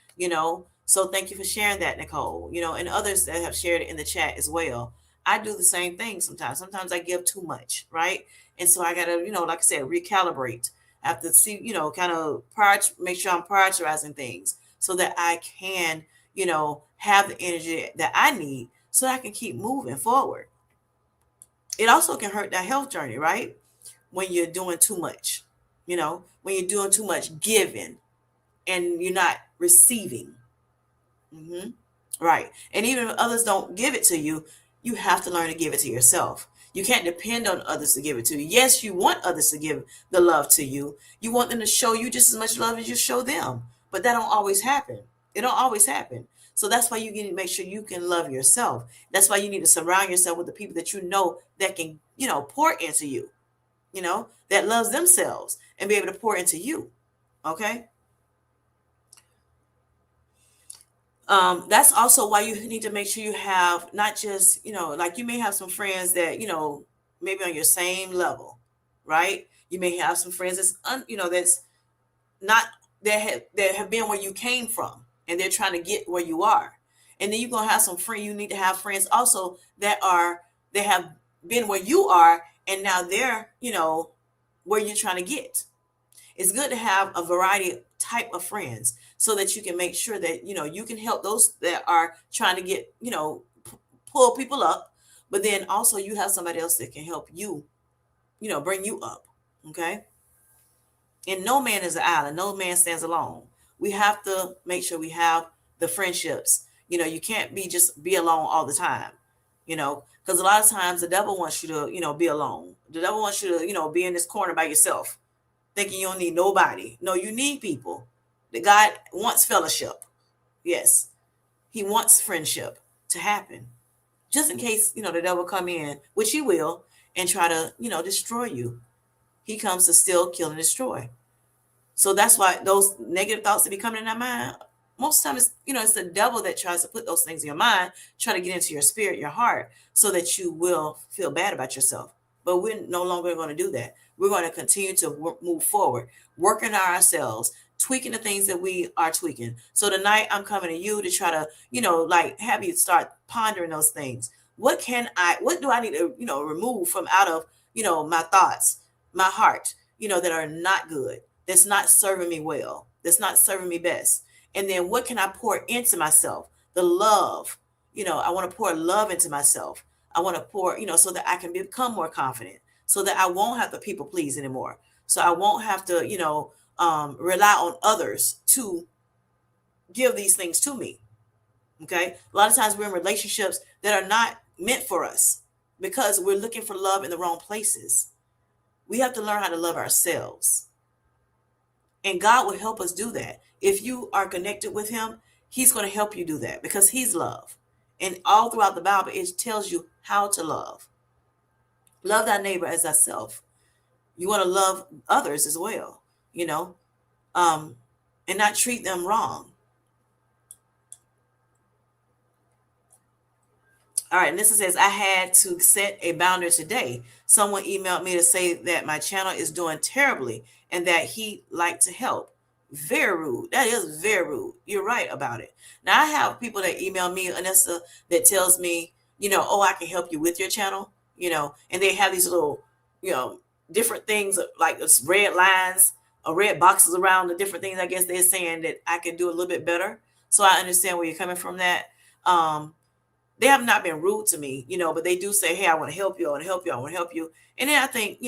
So thank you for sharing that, Nicole, and others that have shared it in the chat as well. I do the same thing sometimes. Sometimes I give too much, right? And so I got to, like I said, recalibrate. I have to see, kind of make sure I'm prioritizing things so that I can, have the energy that I need so I can keep moving forward. It also can hurt that health journey, right? When you're doing too much, when you're doing too much giving and you're not receiving. Mm-hmm. Right. And even if others don't give it to you, you have to learn to give it to yourself. You can't depend on others to give it to you. Yes, you want others to give the love to you. You want them to show you just as much love as you show them. But that don't always happen. It don't always happen. So that's why you need to make sure you can love yourself. That's why you need to surround yourself with the people that you know that can, pour into you, that loves themselves and be able to pour into you. Okay. That's also why you need to make sure you have not just, like you may have some friends that, maybe on your same level, right? You may have some friends that's not, that have been where you came from and they're trying to get where you are. And then you're going to have some friends, you need to have friends also they have been where you are and now they're, where you're trying to get. It's good to have a variety type of friends so that you can make sure that, you can help those that are trying to get, pull people up. But then also you have somebody else that can help you, bring you up. Okay. And no man is an island. No man stands alone. We have to make sure we have the friendships. You can't be alone all the time, because a lot of times the devil wants you to, be alone. The devil wants you to, be in this corner by yourself, thinking you don't need nobody. No, you need people. The God wants fellowship. Yes, he wants friendship to happen. Just in case, the devil come in, which he will, and try to, destroy you. He comes to steal, kill, and destroy. So that's why those negative thoughts that be coming in our mind, most of the time it's the devil that tries to put those things in your mind, try to get into your spirit, your heart, so that you will feel bad about yourself. But we're no longer going to do that. We're going to continue to move forward, working on ourselves, tweaking the things that we are tweaking. So tonight I'm coming to you to try to, like have you start pondering those things. What do I need to, remove from out of, my thoughts, my heart, that are not good, that's not serving me well, that's not serving me best. And then what can I pour into myself? The love, I want to pour love into myself. I want to pour, so that I can become more confident, so that I won't have to people please anymore. So I won't have to, rely on others to give these things to me. Okay. A lot of times we're in relationships that are not meant for us because we're looking for love in the wrong places. We have to learn how to love ourselves. And God will help us do that. If you are connected with him, he's going to help you do that because he's love. And all throughout the Bible, it tells you how to love. Love thy neighbor as thyself. You want to love others as well, you know, um, and not treat them wrong. All right, and this says, I had to set a boundary today. Someone emailed me to say that my channel is doing terribly and that he'd like to help. Very rude. That is very rude. You're right about it. Now, I have people that email me, Anessa, that tells me, oh, I can help you with your channel, and they have these little, you know, different things like red lines or red boxes around the different things. I guess they're saying that I can do a little bit better. So I understand where you're coming from that. They have not been rude to me, but they do say, hey, I want to help you. I want to help you. I want to help you. And then I think,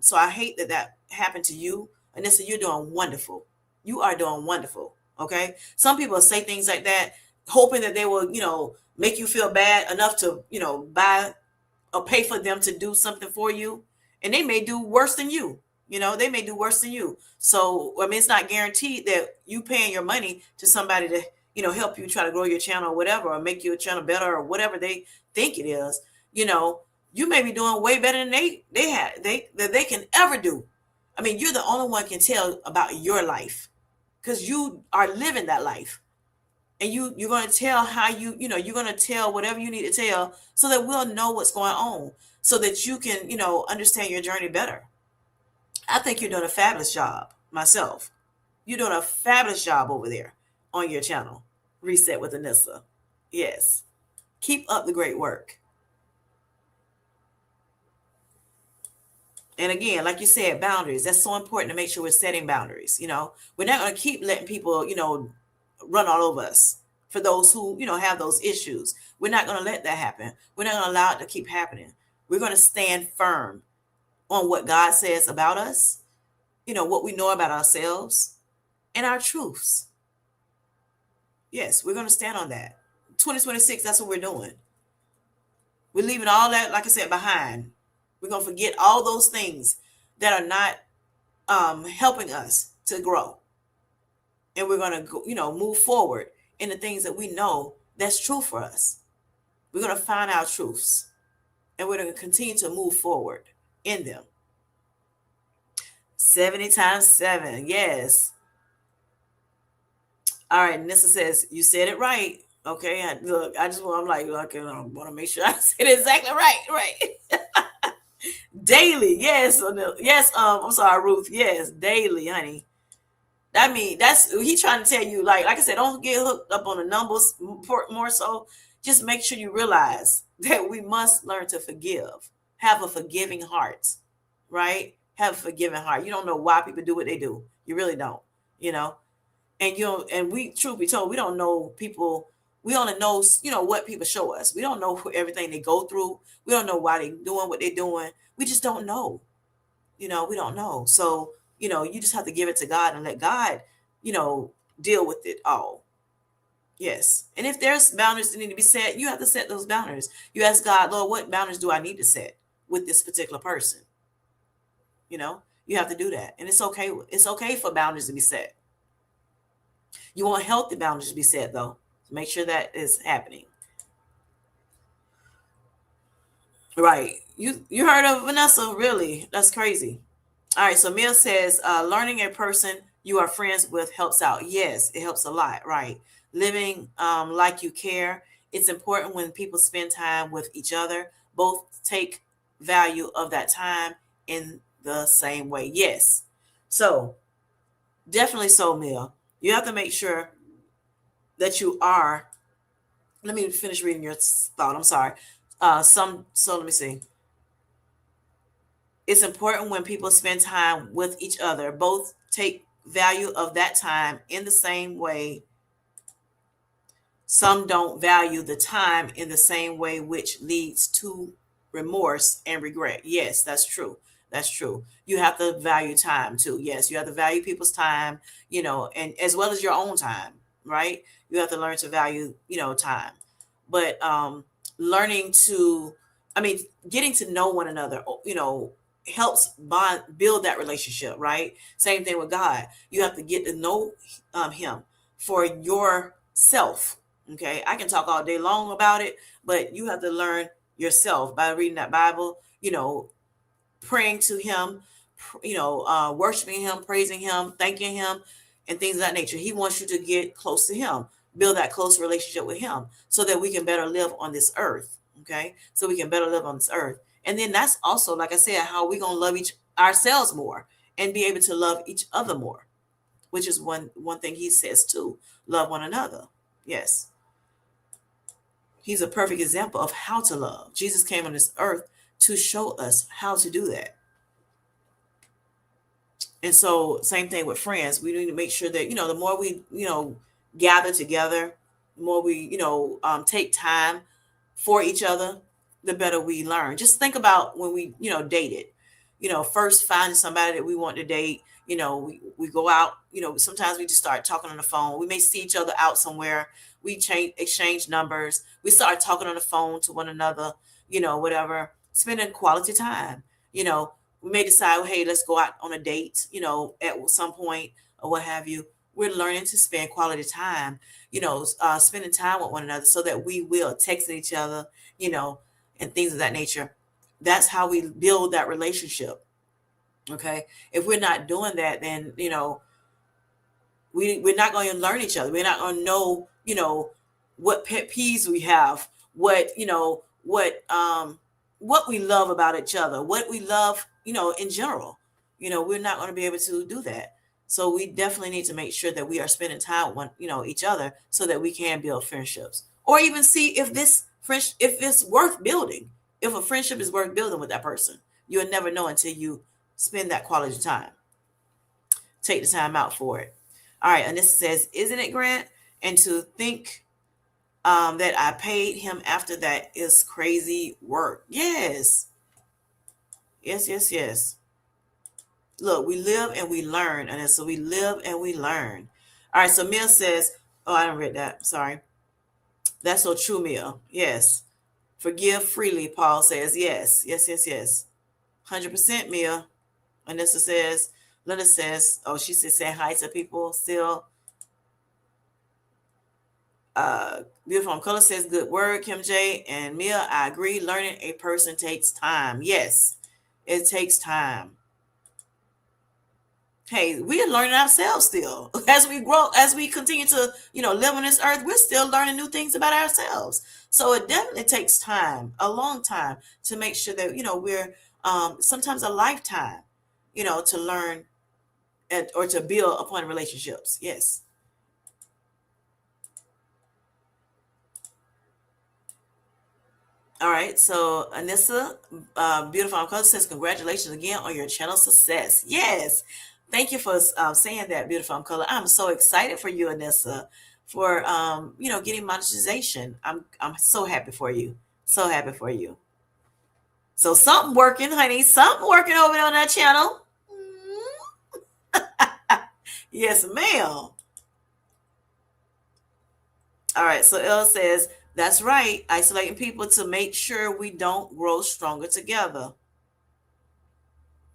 so I hate that that happened to you. And they say, you're doing wonderful. You are doing wonderful. Okay. Some people say things like that, hoping that they will, make you feel bad enough to, buy or pay for them to do something for you. And they may do worse than you. They may do worse than you. So, I mean, it's not guaranteed that you paying your money to somebody to, help you try to grow your channel or whatever, or make your channel better or whatever they think it is. You know, you may be doing way better than they can ever do. I mean, you're the only one can tell about your life because you are living that life. And you're going to tell how you're going to tell whatever you need to tell so that we'll know what's going on so that you can, understand your journey better. I think you're doing a fabulous job myself. You're doing a fabulous job over there on your channel. Reset with Anissa. Yes. Keep up the great work. And again, like you said, boundaries. That's so important to make sure we're setting boundaries. We're not going to keep letting people, run all over us for those who, have those issues. We're not going to let that happen. We're not going to allow it to keep happening. We're going to stand firm on what God says about us, what we know about ourselves and our truths. Yes, we're going to stand on that. 2026, that's what we're doing. We're leaving all that, like I said, behind. We're going to forget all those things that are not helping us to grow. And we're going to, move forward in the things that we know that's true for us. We're going to find our truths and we're going to continue to move forward in them. 70 times 7. Yes. All right. Nissa says, you said it right. Okay. I'm like, okay, I want to make sure I said it exactly right. Right. Daily. Yes. Yes. I'm sorry, Ruth. Yes. Daily, honey. I mean, that's he trying to tell you, like I said, don't get hooked up on the numbers more so. Just make sure you realize that we must learn to forgive, have a forgiving heart, right? Have a forgiving heart. You don't know why people do what they do. You really don't, and we, truth be told, we don't know people. We only know, what people show us. We don't know everything they go through. We don't know why they're doing what they're doing. We just don't know. We don't know. So, you just have to give it to God and let God, deal with it all. Yes. And if there's boundaries that need to be set, you have to set those boundaries. You ask God, Lord, what boundaries do I need to set with this particular person? You have to do that. And it's okay. It's okay for boundaries to be set. You want healthy boundaries to be set, though. Make sure that is happening. Right. You heard of Vanessa? Really? That's crazy. All right. So Mia says, learning a person you are friends with helps out. Yes, it helps a lot. Right. Living like you care. It's important when people spend time with each other. Both take value of that time in the same way. Yes. So definitely so, Mia. You have to make sure that you are. Let me finish reading your thought. I'm sorry. So let me see. It's important when people spend time with each other. Both take value of that time in the same way. Some don't value the time in the same way, which leads to remorse and regret. Yes, that's true. That's true. You have to value time too. Yes, you have to value people's time, and as well as your own time, right? You have to learn to value, time. But learning to, I mean, getting to know one another, helps build that relationship, right? Same thing with God. You have to get to know him for yourself. Okay, I can talk all day long about it, but you have to learn yourself by reading that Bible. you know, praying to him, worshiping him, praising him, thanking him, and things of that nature. He wants you to get close to him, build that close relationship with him so that we can better live on this earth. Okay. So we can better live on this earth. And then that's also, like I said, how we're going to love each ourselves more and be able to love each other more, which is one thing he says too, love one another. Yes. He's a perfect example of how to love. Jesus came on this earth to show us how to do that. And so, same thing with friends. We need to make sure that, the more we, gather together, the more we, take time for each other, the better we learn. Just think about when we, dated, first finding somebody that we want to date, we go out, sometimes we just start talking on the phone. We may see each other out somewhere. We exchange numbers. We start talking on the phone to one another, whatever, spending quality time, you know, we may decide, well, hey, let's go out on a date, at some point or what have you. We're learning to spend quality time, spending time with one another so that we will texting each other, you know, and things of that nature. That's how we build that relationship. Okay. If we're not doing that, then, we're not going to learn each other. We're not going to know, what pet peeves we have, what we love about each other, what we love, in general. We're not going to be able to do that. So we definitely need to make sure that we are spending time with one, each other so that we can build friendships or even see if this friendship, if it's worth building, if a friendship is worth building with that person. You'll never know until you spend that quality time. Take the time out for it. All right. And this says, isn't it, Grant? And to think that I paid him after that is crazy work. Yes. Yes, yes, yes. Look, we live and we learn. And so we live and we learn. All right. So Mia says, oh, I didn't read that. Sorry. That's so true, Mia. Yes. Forgive freely, Paul says. Yes. Yes, yes, yes. 100% Mia. Anissa says, Linda says, oh, she says, say hi to people still. Beautiful on color says, good word, Kim J. And Mia, I agree. Learning a person takes time. Yes, it takes time. Hey, we are learning ourselves still. As we grow, as we continue to, live on this earth, we're still learning new things about ourselves. So it definitely takes time, a long time, to make sure that, we're sometimes a lifetime, to learn or to build upon relationships. Yes. All right. So Anissa, beautiful uncle says, congratulations again on your channel success. Yes. Thank you for saying that, beautiful uncle. I'm so excited for you, Anissa, for getting monetization. I'm so happy for you. So happy for you. So something working, honey. Something working over on that channel. Yes, ma'am. All right. So Elle says, that's right. Isolating people to make sure we don't grow stronger together.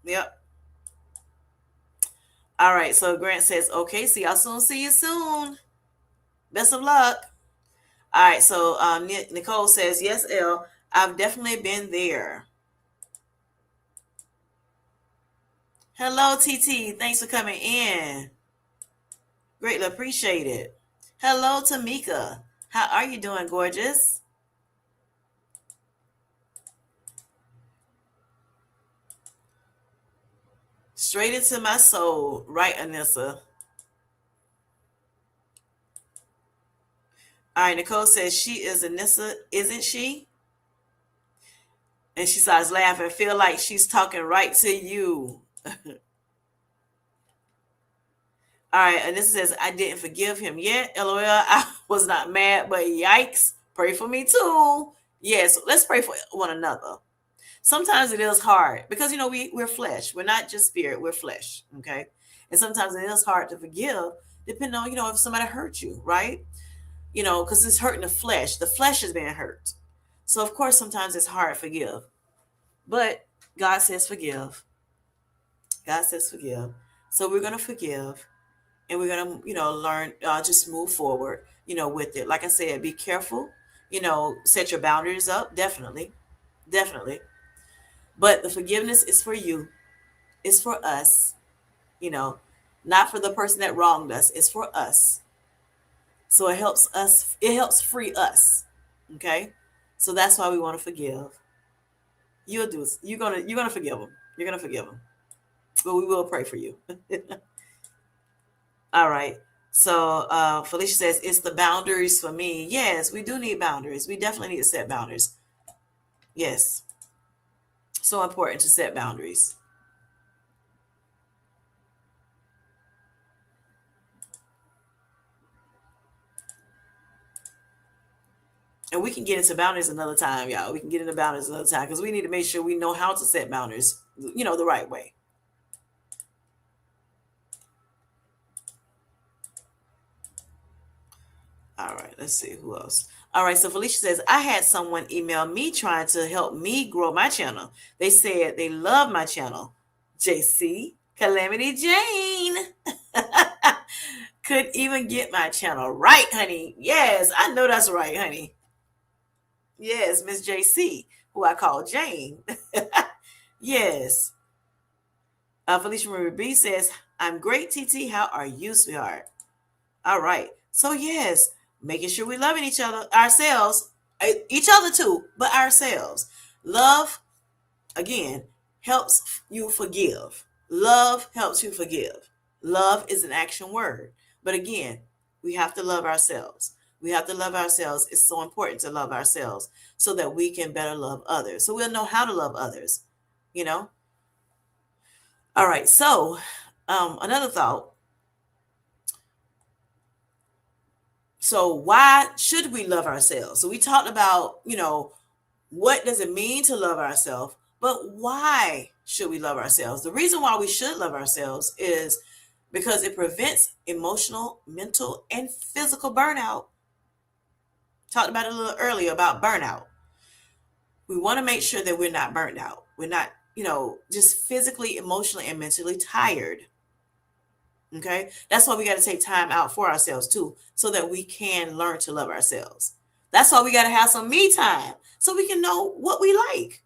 Yep. All right. So Grant says, okay, see y'all soon. See you soon. Best of luck. All right. So Nicole says, yes, Elle, I've definitely been there. Hello, TT. Thanks for coming in. Greatly appreciate it. Hello, Tamika. How are you doing, gorgeous? Straight into my soul. Right, Anissa. All right. Nicole says, she is Anissa, isn't she? And she starts laughing. Feel like she's talking right to you. All right, and this says, I didn't forgive him yet. LOL, I was not mad, but yikes. Pray for me too. Yes, let's pray for one another. Sometimes it is hard because, we're flesh. We're not just spirit, we're flesh. Okay. And sometimes it is hard to forgive, depending on, if somebody hurt you, right? Because it's hurting the flesh. The flesh is being hurt. So, of course, sometimes it's hard to forgive. But God says forgive. God says forgive. So we're going to forgive and we're going to learn, just move forward with it. Like I said, be careful, set your boundaries up. Definitely. But the forgiveness is for you, it's for us, you know, not for the person that wronged us, it's for us. So it helps free us. Okay? So that's why we want to forgive. You're gonna forgive them. You're gonna forgive them. But we will pray for you. All right. So Felicia says it's the boundaries for me. Yes, we do need boundaries. We definitely need to set boundaries. Yes. So important to set boundaries. And we can get into boundaries another time, y'all. We can get into boundaries another time because we need to make sure we know how to set boundaries, the right way. All right, let's see who else. All right, so Felicia says, I had someone email me trying to help me grow my channel. They said they love my channel. JC, Calamity Jane. Could even get my channel right, honey. Yes, I know that's right, honey. Yes, Miss JC, who I call Jane. Yes. Felicia Marie B says, I'm great, TT. How are you, sweetheart? All right. So, yes, making sure we loving each other, ourselves, each other too, but ourselves. Love, again, helps you forgive. Love helps you forgive. Love is an action word. But again, we have to love ourselves. We have to love ourselves. It's so important to love ourselves so that we can better love others. So we'll know how to love others, you know? All right. So, another thought. So, why should we love ourselves? So, we talked about, what does it mean to love ourselves, but why should we love ourselves? The reason why we should love ourselves is because it prevents emotional, mental, and physical burnout. Talked about it a little earlier about burnout. We want to make sure that we're not burnt out. We're not, just physically, emotionally, and mentally tired. Okay. That's why we got to take time out for ourselves too, so that we can learn to love ourselves. That's why we got to have some me time so we can know what we like.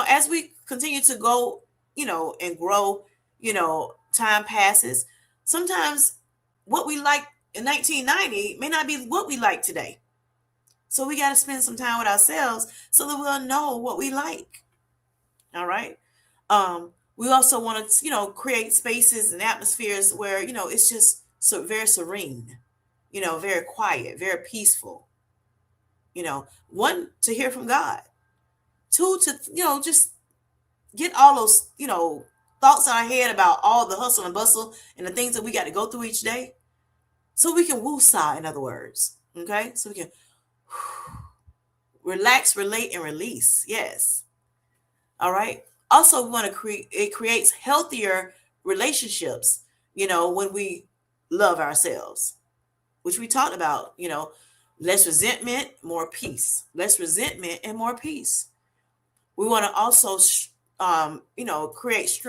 As we continue to go, and grow, time passes. Sometimes what we like in 1990 may not be what we like today. So we got to spend some time with ourselves so that we'll know what we like. All right. We also want to, create spaces and atmospheres where, it's just so very serene, very quiet, very peaceful. One, to hear from God. Two, to, just get all those, thoughts in our head about all the hustle and bustle and the things that we got to go through each day. So we can woo-saw, in other words. Okay. So we can relax, relate, and release. Yes. All right. Also, we want to create, it creates healthier relationships, when we love ourselves, which we talked about, less resentment, more peace, less resentment and more peace. We want to also, create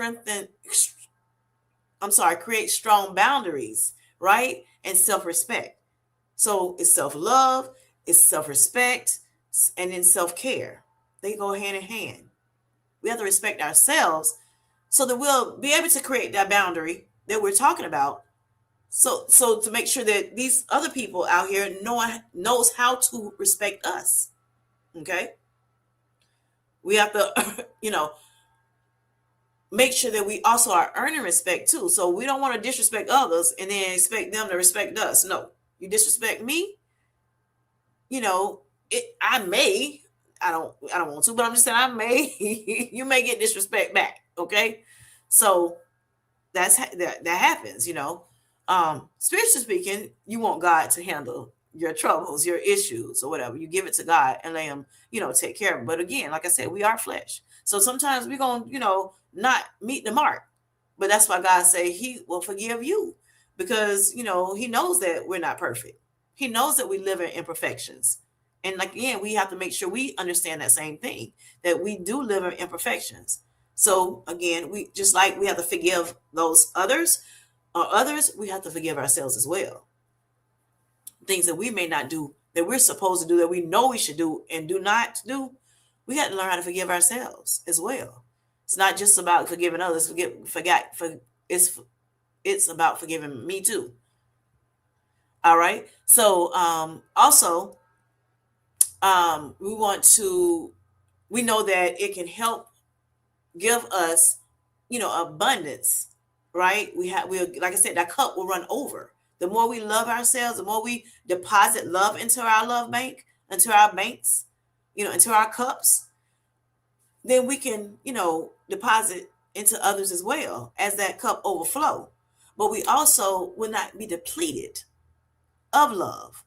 create strong boundaries, right? And self-respect. So it's self-love, it's self-respect, and then self-care. They go hand in hand. We have to respect ourselves so that we'll be able to create that boundary that we're talking about. So to make sure that these other people out here knows how to respect us. Okay. We have to, make sure that we also are earning respect too. So we don't want to disrespect others and then expect them to respect us. No, you disrespect me, I may, I don't want to, but I'm just saying I may, you may get disrespect back. Okay. So that happens, spiritually speaking, you want God to handle your troubles, your issues, or whatever. You give it to God and let him, take care of it. But again, like I said, we are flesh. So sometimes we're going to, not meet the mark. But that's why God say he will forgive you because, he knows that we're not perfect. He knows that we live in imperfections. And like, again, we have to make sure we understand that same thing, that we do live in imperfections. So again, we just like we have to forgive those others or others, we have to forgive ourselves as well. Things that we may not do, that we're supposed to do, that we know we should do and do not do, we got to learn how to forgive ourselves as well. It's not just about forgiving others. It's it's about forgiving me too. All right. So also we want to we know that it can help give us, abundance, right? We like I said, that cup will run over. The more we love ourselves, the more we deposit love into our love bank, into our banks, into our cups, then we can, deposit into others as well as that cup overflow. But we also will not be depleted of love.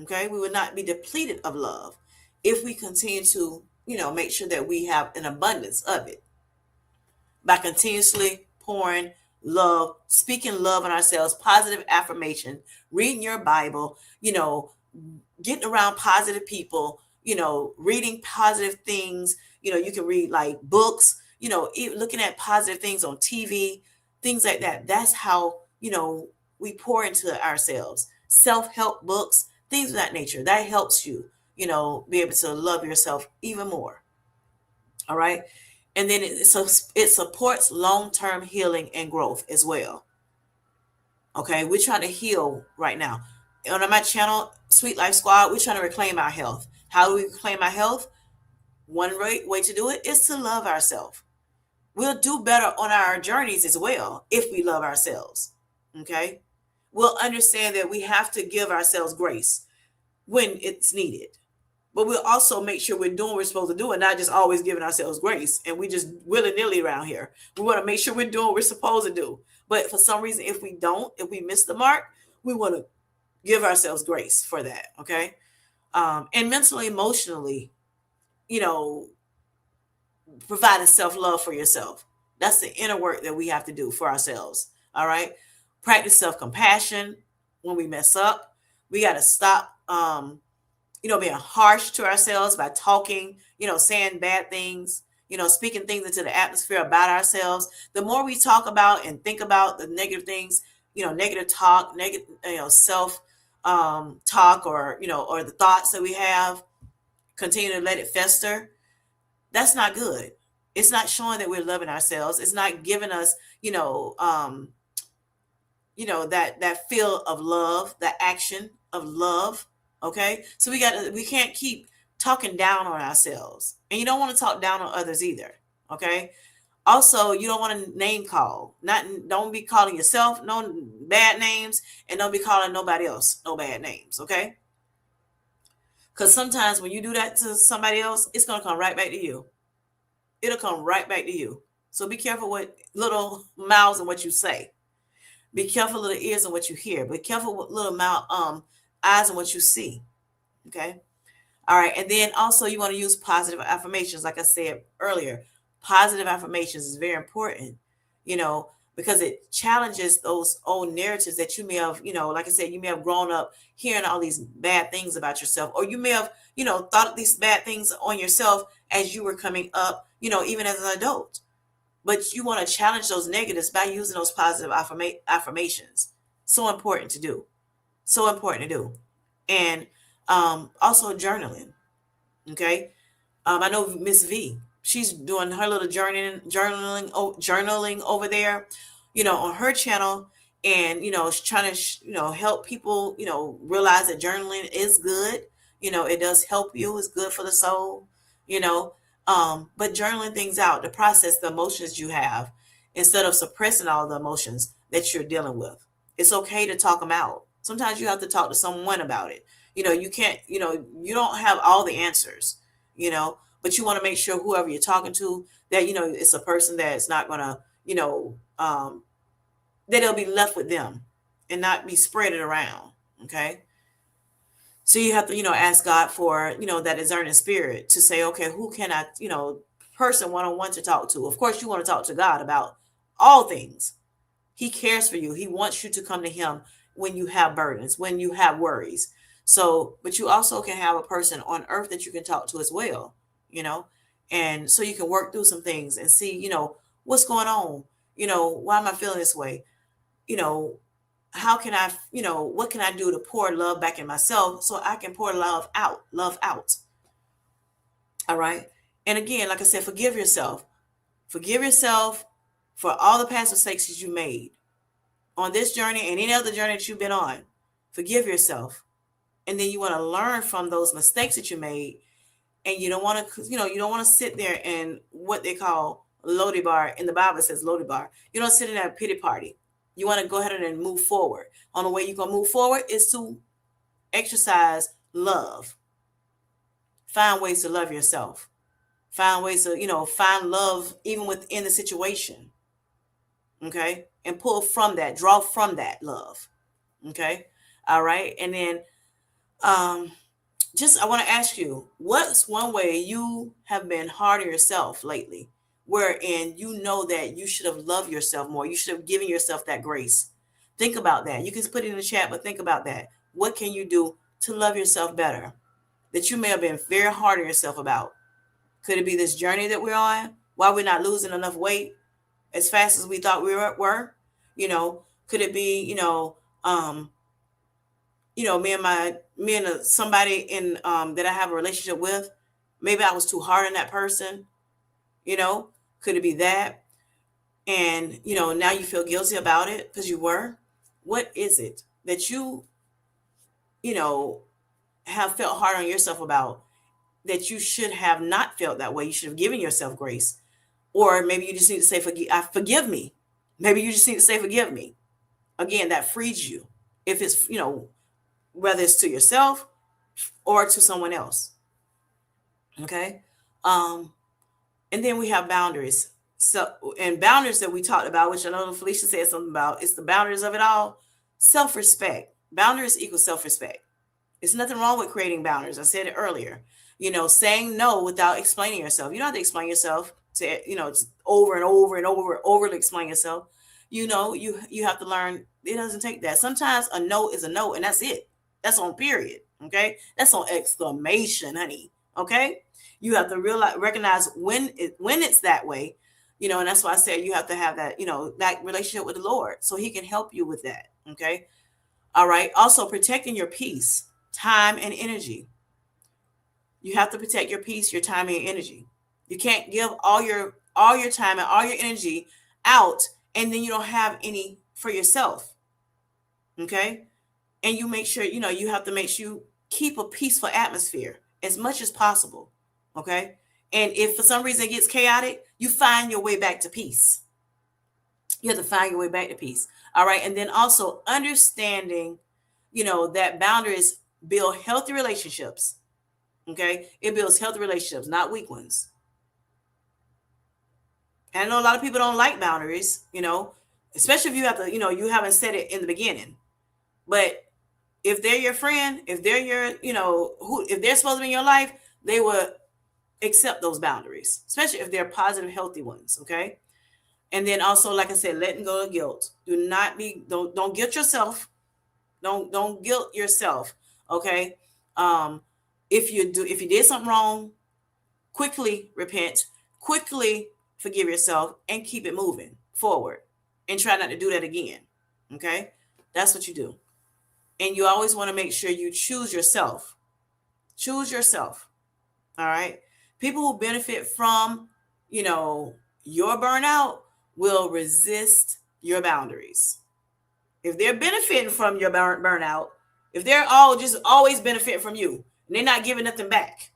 Okay, we will not be depleted of love if we continue to, make sure that we have an abundance of it by continuously pouring love, speaking love on ourselves, positive affirmation, reading your Bible, getting around positive people, reading positive things. You can read like books, looking at positive things on TV, things like that. That's how, we pour into ourselves. Self-help books, things of that nature. That helps you, be able to love yourself even more. All right. And then it supports long-term healing and growth as well. Okay, we're trying to heal right now. On my channel, Sweet Life Squad, we're trying to reclaim our health. How do we reclaim our health? One way to do it is to love ourselves. We'll do better on our journeys as well if we love ourselves. Okay, we'll understand that we have to give ourselves grace when it's needed. But we'll also make sure we're doing what we're supposed to do and not just always giving ourselves grace. And we just willy-nilly around here. We want to make sure we're doing what we're supposed to do. But for some reason, if we miss the mark, we want to give ourselves grace for that. Okay. And mentally, emotionally, you know, providing self-love for yourself. That's the inner work that we have to do for ourselves. All right. Practice self-compassion when we mess up. We got to stop being harsh to ourselves by talking, saying bad things, speaking things into the atmosphere about ourselves. The more we talk about and think about the negative things, negative talk, negative, self talk, or the thoughts that we have, continue to let it fester. That's not good. It's not showing that we're loving ourselves. It's not giving us, that feel of love, that action of love. Okay, so we can't keep talking down on ourselves, and you don't want to talk down on others either. Okay, also you don't want to name call. Not Don't be calling yourself no bad names, and don't be calling nobody else no bad names. Okay, because sometimes when you do that to somebody else, it's gonna come right back to you. It'll come right back to you. So be careful with little mouths and what you say. Be careful with the ears and what you hear. Be careful with little mouth, eyes and what you see. Okay. All right. And then also you want to use positive affirmations. Like I said earlier, positive affirmations is very important, you know, because it challenges those old narratives that you may have, like I said, you may have grown up hearing all these bad things about yourself, or you may have, thought these bad things on yourself as you were coming up, even as an adult. But you want to challenge those negatives by using those positive affirmations. So important to do. So important to do. And also journaling. Okay. I know Miss V. She's doing her little journaling over there, on her channel, and she's trying to help people, realize that journaling is good. It does help you. It's good for the soul. You know, but journaling things out to process the emotions you have instead of suppressing all the emotions that you're dealing with. It's okay to talk them out. Sometimes you have to talk to someone about it. You can't, you don't have all the answers, but you want to make sure whoever you're talking to that, it's a person that's not going to, that it'll be left with them and not be spread it around. Okay. So you have to, ask God for, that discerning spirit to say, okay, who can I, person one-on-one to talk to? Of course, you want to talk to God about all things. He cares for you. He wants you to come to him when you have burdens, when you have worries. So, but you also can have a person on earth that you can talk to as well, and so you can work through some things and see, what's going on, why am I feeling this way? You know, how can I, what can I do to pour love back in myself so I can pour love out. All right. And again, like I said, forgive yourself. Forgive yourself for all the past mistakes that you made on this journey and any other journey that you've been on. Forgive yourself. And then you want to learn from those mistakes that you made. And you don't want to, you don't want to sit there and what they call Lodi bar. In the Bible, it says Lodi bar. You don't sit in that pity party. You want to go ahead and move forward. On the way you're going to move forward is to exercise love. Find ways to love yourself. Find ways to, find love even within the situation. Okay. And pull from that, draw from that love. Okay. All right. And then, just I want to ask you, what's one way you have been hard on yourself lately, wherein you know that you should have loved yourself more, you should have given yourself that grace? Think about that. You can put it in the chat, but think about that. What can you do to love yourself better that you may have been very hard on yourself about? Could it be this journey that we're on? Why we're not losing enough weight as fast as we thought we were? Could it be, me and somebody in that I have a relationship with, maybe I was too hard on that person, you know, could it be that? And, now you feel guilty about it because you were. What is it that you know, have felt hard on yourself about that you should have not felt that way? You should have given yourself grace. Or maybe you just need to say, forgive me. Maybe you just need to say, forgive me. Again, that frees you. If it's, whether it's to yourself or to someone else. Okay. And then we have boundaries. So, and boundaries that we talked about, which I know Felicia said something about, it's the boundaries of it all. Self-respect. Boundaries equal self-respect. There's nothing wrong with creating boundaries. I said it earlier. Saying no without explaining yourself. You don't have to explain yourself to, over and over and overly explain yourself. You have to learn. It doesn't take that. Sometimes a no is a no, and that's it. That's on period. Okay, that's on exclamation, honey. Okay, you have to recognize when it's that way. And that's why I said you have to have that, that relationship with the Lord, so He can help you with that. Okay, all right. Also, protecting your peace, time, and energy. You have to protect your peace, your time, and your energy. You can't give all your time and all your energy out, and then you don't have any for yourself. Okay, and you make sure you have to make sure you keep a peaceful atmosphere as much as possible. Okay, and if for some reason it gets chaotic, you find your way back to peace. You have to find your way back to peace. All right, and then also understanding, that boundaries build healthy relationships. Okay, it builds healthy relationships, not weak ones. And I know a lot of people don't like boundaries, especially if you have to, you haven't said it in the beginning. But if they're your friend, if they're your, if they're supposed to be in your life, they will accept those boundaries, especially if they're positive, healthy ones. Okay. And then also, like I said, letting go of guilt. Don't guilt yourself. Don't guilt yourself. Okay. If you did something wrong, quickly repent, quickly forgive yourself, and keep it moving forward, and try not to do that again. Okay. That's what you do. And you always want to make sure you choose yourself. Choose yourself. All right. People who benefit from, your burnout will resist your boundaries. If they're benefiting from your burnout, if they're all just always benefit from you and they're not giving nothing back,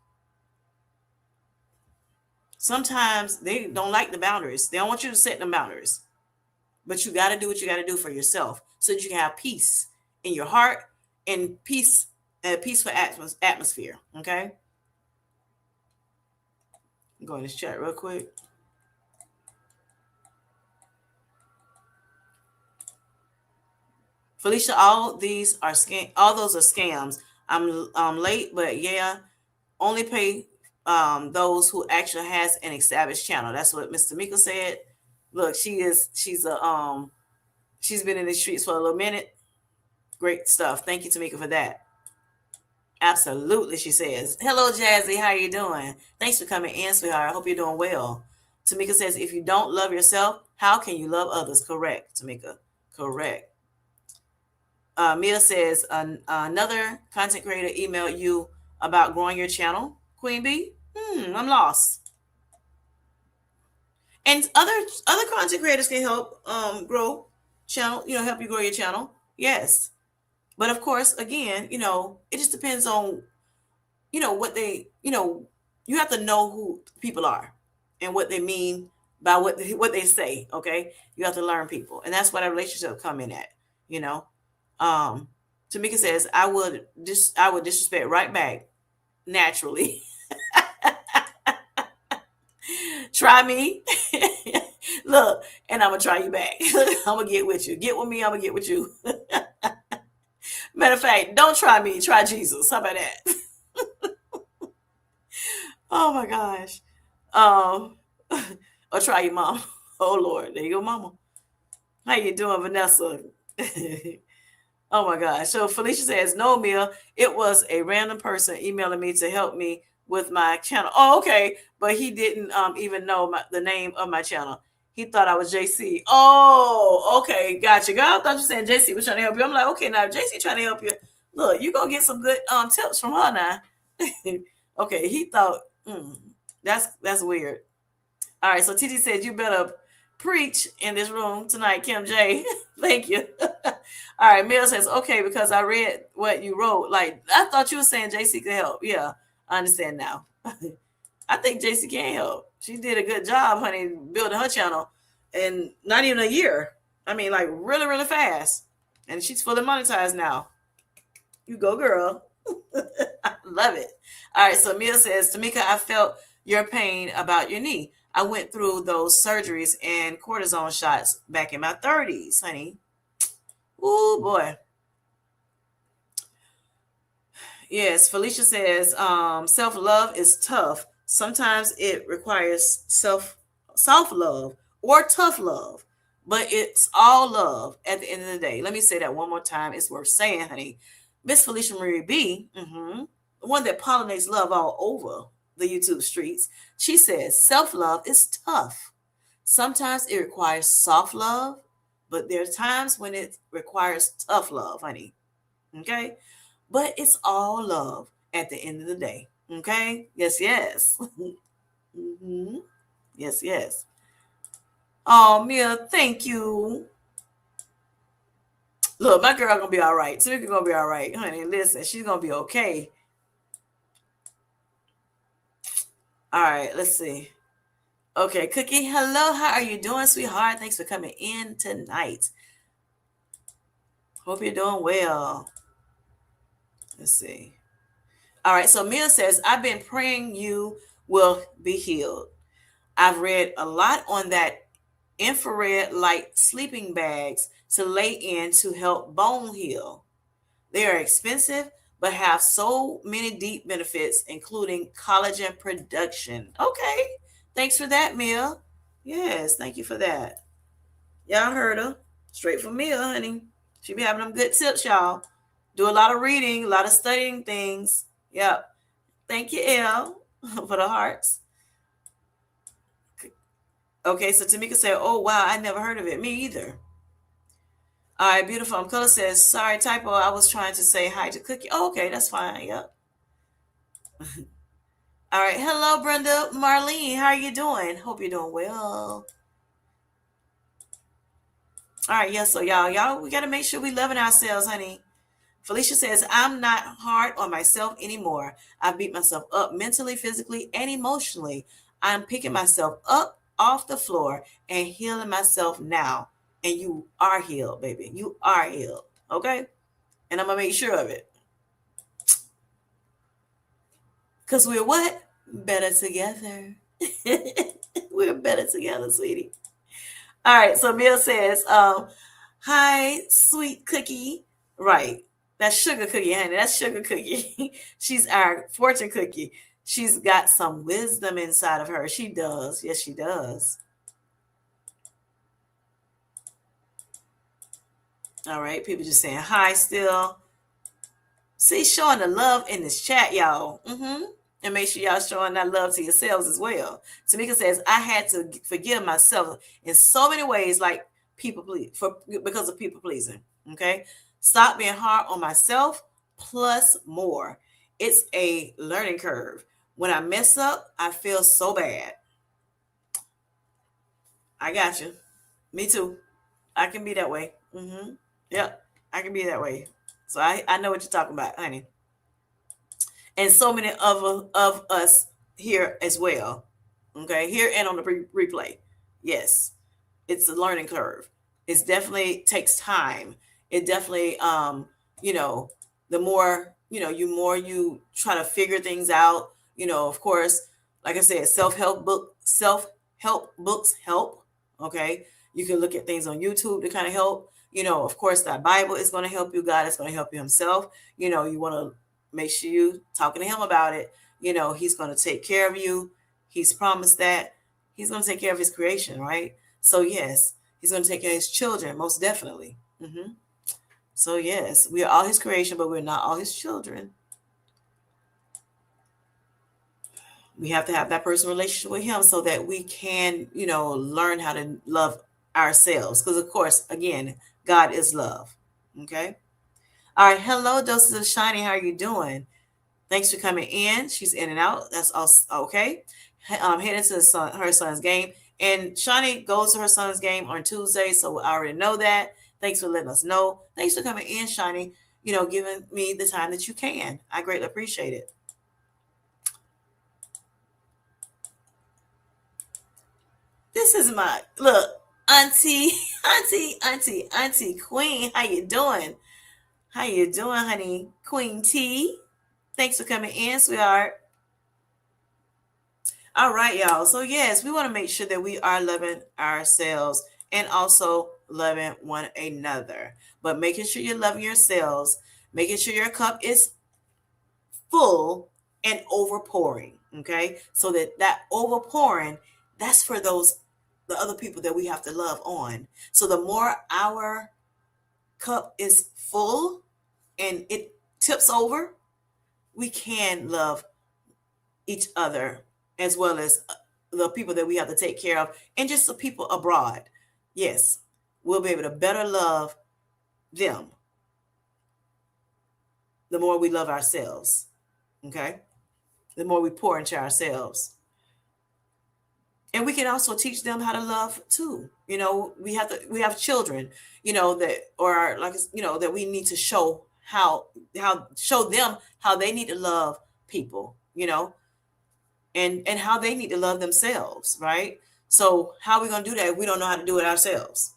sometimes they don't like the boundaries. They don't want you to set them boundaries. But you got to do what you got to do for yourself so that you can have peace in your heart and peace, a peaceful atmosphere. Okay. Go in this chat real quick. Felicia, all those are scams. I'm late, but yeah, only pay those who actually has an established channel. That's what Mr. Mika said. Look, she's been in the streets for a little minute. Great stuff. Thank you, Tamika, for that. Absolutely, she says. Hello, Jazzy. How are you doing? Thanks for coming in, sweetheart. I hope you're doing well. Tamika says, if you don't love yourself, how can you love others? Correct, Tamika. Correct. Mia says, another content creator emailed you about growing your channel, Queen Bee. I'm lost. And other content creators can help grow channel, help you grow your channel. Yes. But of course, again, it just depends on, what they, you have to know who people are and what they mean by what they say. Okay. You have to learn people. And that's what a relationship come in at, you know. Um, Tamika says, I would disrespect right back naturally. Try me. Look, and I'm gonna try you back. I'm gonna get with you. Get with me, I'm gonna get with you. Matter of fact, don't try me, try Jesus. How about that? Oh my gosh. Um, or try your mom. Oh Lord, there you go, mama. How you doing, Vanessa? Oh my gosh. So Felicia says, no, Mia, it was a random person emailing me to help me with my channel. Oh, okay. But he didn't even know the name of my channel. He thought I was JC. Oh, okay. Gotcha. Girl, I thought you said JC was trying to help you. I'm like, okay, now if JC trying to help you, look, you going to get some good tips from her now. Okay. He thought, that's weird. All right. So TT said, you better preach in this room tonight, Kim J. Thank you. All right, Mill says, okay, because I read what you wrote. Like, I thought you were saying JC could help. Yeah, I understand now. I think JC can help. She did a good job, honey, building her channel in not even a year. I mean, like, really, really fast. And she's fully monetized now. You go, girl. I love it. All right, so Mia says, Tamika, I felt your pain about your knee. I went through those surgeries and cortisone shots back in my 30s, honey. Oh boy. Yes, Felicia says, self-love is tough. Sometimes it requires self-love or tough love, but it's all love at the end of the day. Let me say that one more time. It's worth saying, honey. Miss Felicia Marie B, the one that pollinates love all over the YouTube streets, she says self-love is tough. Sometimes it requires soft love, but there are times when it requires tough love, honey. Okay? But it's all love at the end of the day. Okay? Yes, yes. hmm Yes, yes. Oh, Mia, thank you. Look, my girl gonna be all right. Tamika gonna be all right, honey. Listen, she's gonna be okay. All right, let's see. Okay, Cookie, hello. How are you doing, sweetheart? Thanks for coming in tonight. Hope you're doing well. Let's see. All right, so Mia says, I've been praying you will be healed. I've read a lot on that infrared light sleeping bags to lay in to help bone heal. They are expensive, but have so many deep benefits, including collagen production. Okay, thanks for that, Mia. Yes, thank you for that. Y'all heard her. Straight from Mia, honey. She be having them good tips, y'all. Do a lot of reading, a lot of studying things. Yep. Thank you, Elle, for the hearts. Okay, so Tamika said, oh, wow, I never heard of it. Me either. All right, beautiful. Color says, sorry, typo. I was trying to say hi to Cookie. Oh, okay, that's fine. Yep. All right. Hello, Brenda. Marlene, how are you doing? Hope you're doing well. All right, yes, so y'all, we got to make sure we loving ourselves, honey. Felicia says, I'm not hard on myself anymore. I beat myself up mentally, physically, and emotionally. I'm picking myself up off the floor and healing myself now. And you are healed, baby. You are healed. Okay? And I'm going to make sure of it. Because we're what? Better together. We're better together, sweetie. All right. So Mill says, hi, sweet cookie. Right. That's sugar cookie, honey. That's sugar cookie. She's our fortune cookie. She's got some wisdom inside of her. She does. Yes, she does. All right. People just saying hi still. See, showing the love in this chat, y'all. And make sure y'all showing that love to yourselves as well. Tamika says, I had to forgive myself in so many ways, like because of people pleasing. Okay. Stop being hard on myself plus more. It's a learning curve. When I mess up, I feel so bad. I got you. Me too. I can be that way. Yep. I can be that way. So I know what you're talking about, honey. And so many of us here as well. Okay, here and on the replay. Yes, it's a learning curve. It definitely takes time. It definitely, you know, the more you more you try to figure things out. Of course, like I said, self help books help. Okay, you can look at things on YouTube to kind of help. Of course, that Bible is going to help you. God is going to help you Himself. You want to make sure you talking to Him about it. He's going to take care of you. He's promised that He's going to take care of His creation, right? So yes, He's going to take care of His children, most definitely. So yes, we are all His creation, but we're not all His children. We have to have that personal relationship with Him so that we can, learn how to love ourselves. Because of course, again, God is love. Okay. All right. Hello, doses of shiny. How are you doing? Thanks for coming in. She's in and out. That's also okay. Heading to her son's game. And Shawnee goes to her son's game on Tuesday, so I already know that. Thanks for letting us know. Thanks for coming in, Shawnee. Giving me the time that you can. I greatly appreciate it. This is my look, auntie, auntie, queen. How you doing? How you doing, honey? Queen T. Thanks for coming in, sweetheart. All right, y'all. So, yes, we want to make sure that we are loving ourselves and also loving one another. But making sure you're loving yourselves, making sure your cup is full and overpouring. Okay. So that overpouring, that's for the other people that we have to love on. So the more our cup is full and it tips over, we can love each other as well as the people that we have to take care of and just the people abroad. Yes, we'll be able to better love them the more we love ourselves. Okay. The more we pour into ourselves. And we can also teach them how to love too. We have children, that or like that we need to show how show them how they need to love people, and how they need to love themselves, right? So how are we gonna do that if we don't know how to do it ourselves?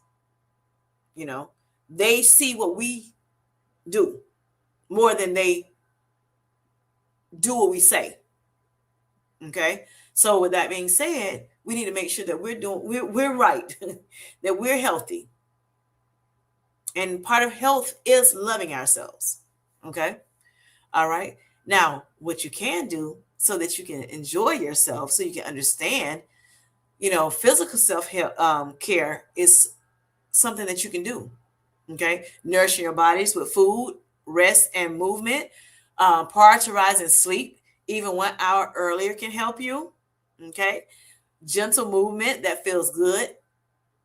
You know, they see what we do more than they do what we say. Okay. So with that being said, we need to make sure that we're right, that we're healthy. And part of health is loving ourselves. Okay. All right. Now, what you can do so that you can enjoy yourself, so you can understand, physical care is something that you can do. Okay. Nourishing your bodies with food, rest, and movement. Prioritizing sleep, even 1 hour earlier, can help you. Okay. Gentle movement that feels good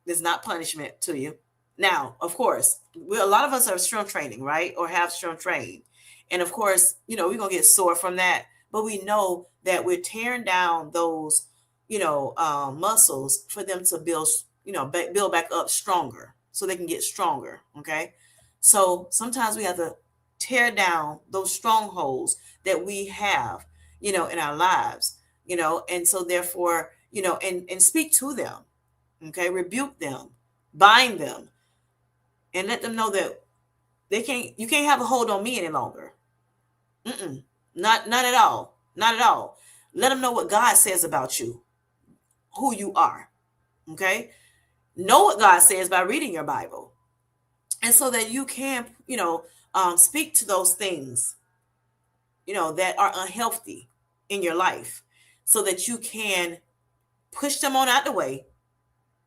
is not punishment to you. Now, of course, a lot of us are strength training, right? Or have strength trained. And of course, we're going to get sore from that. But we know that we're tearing down those, muscles for them to build, build back up stronger so they can get stronger. Okay. So sometimes we have to tear down those strongholds that we have, in our lives, and so therefore, and speak to them. Okay. Rebuke them, bind them, and let them know that you can't have a hold on me any longer. Not at all. Not at all. Let them know what God says about you, who you are. Okay. Know what God says by reading your Bible. And so that you can, speak to those things, that are unhealthy in your life so that you can push them on out the way,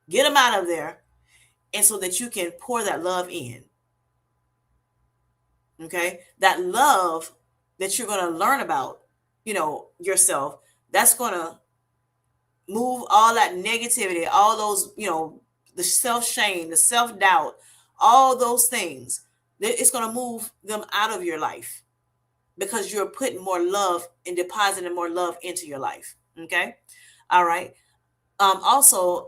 get them out of there, and so that you can pour that love in. Okay. That love that you're going to learn about, yourself, that's going to move all that negativity, all those, the self shame, the self doubt, all those things. It's going to move them out of your life because you're putting more love and depositing more love into your life. Okay. All right. Also,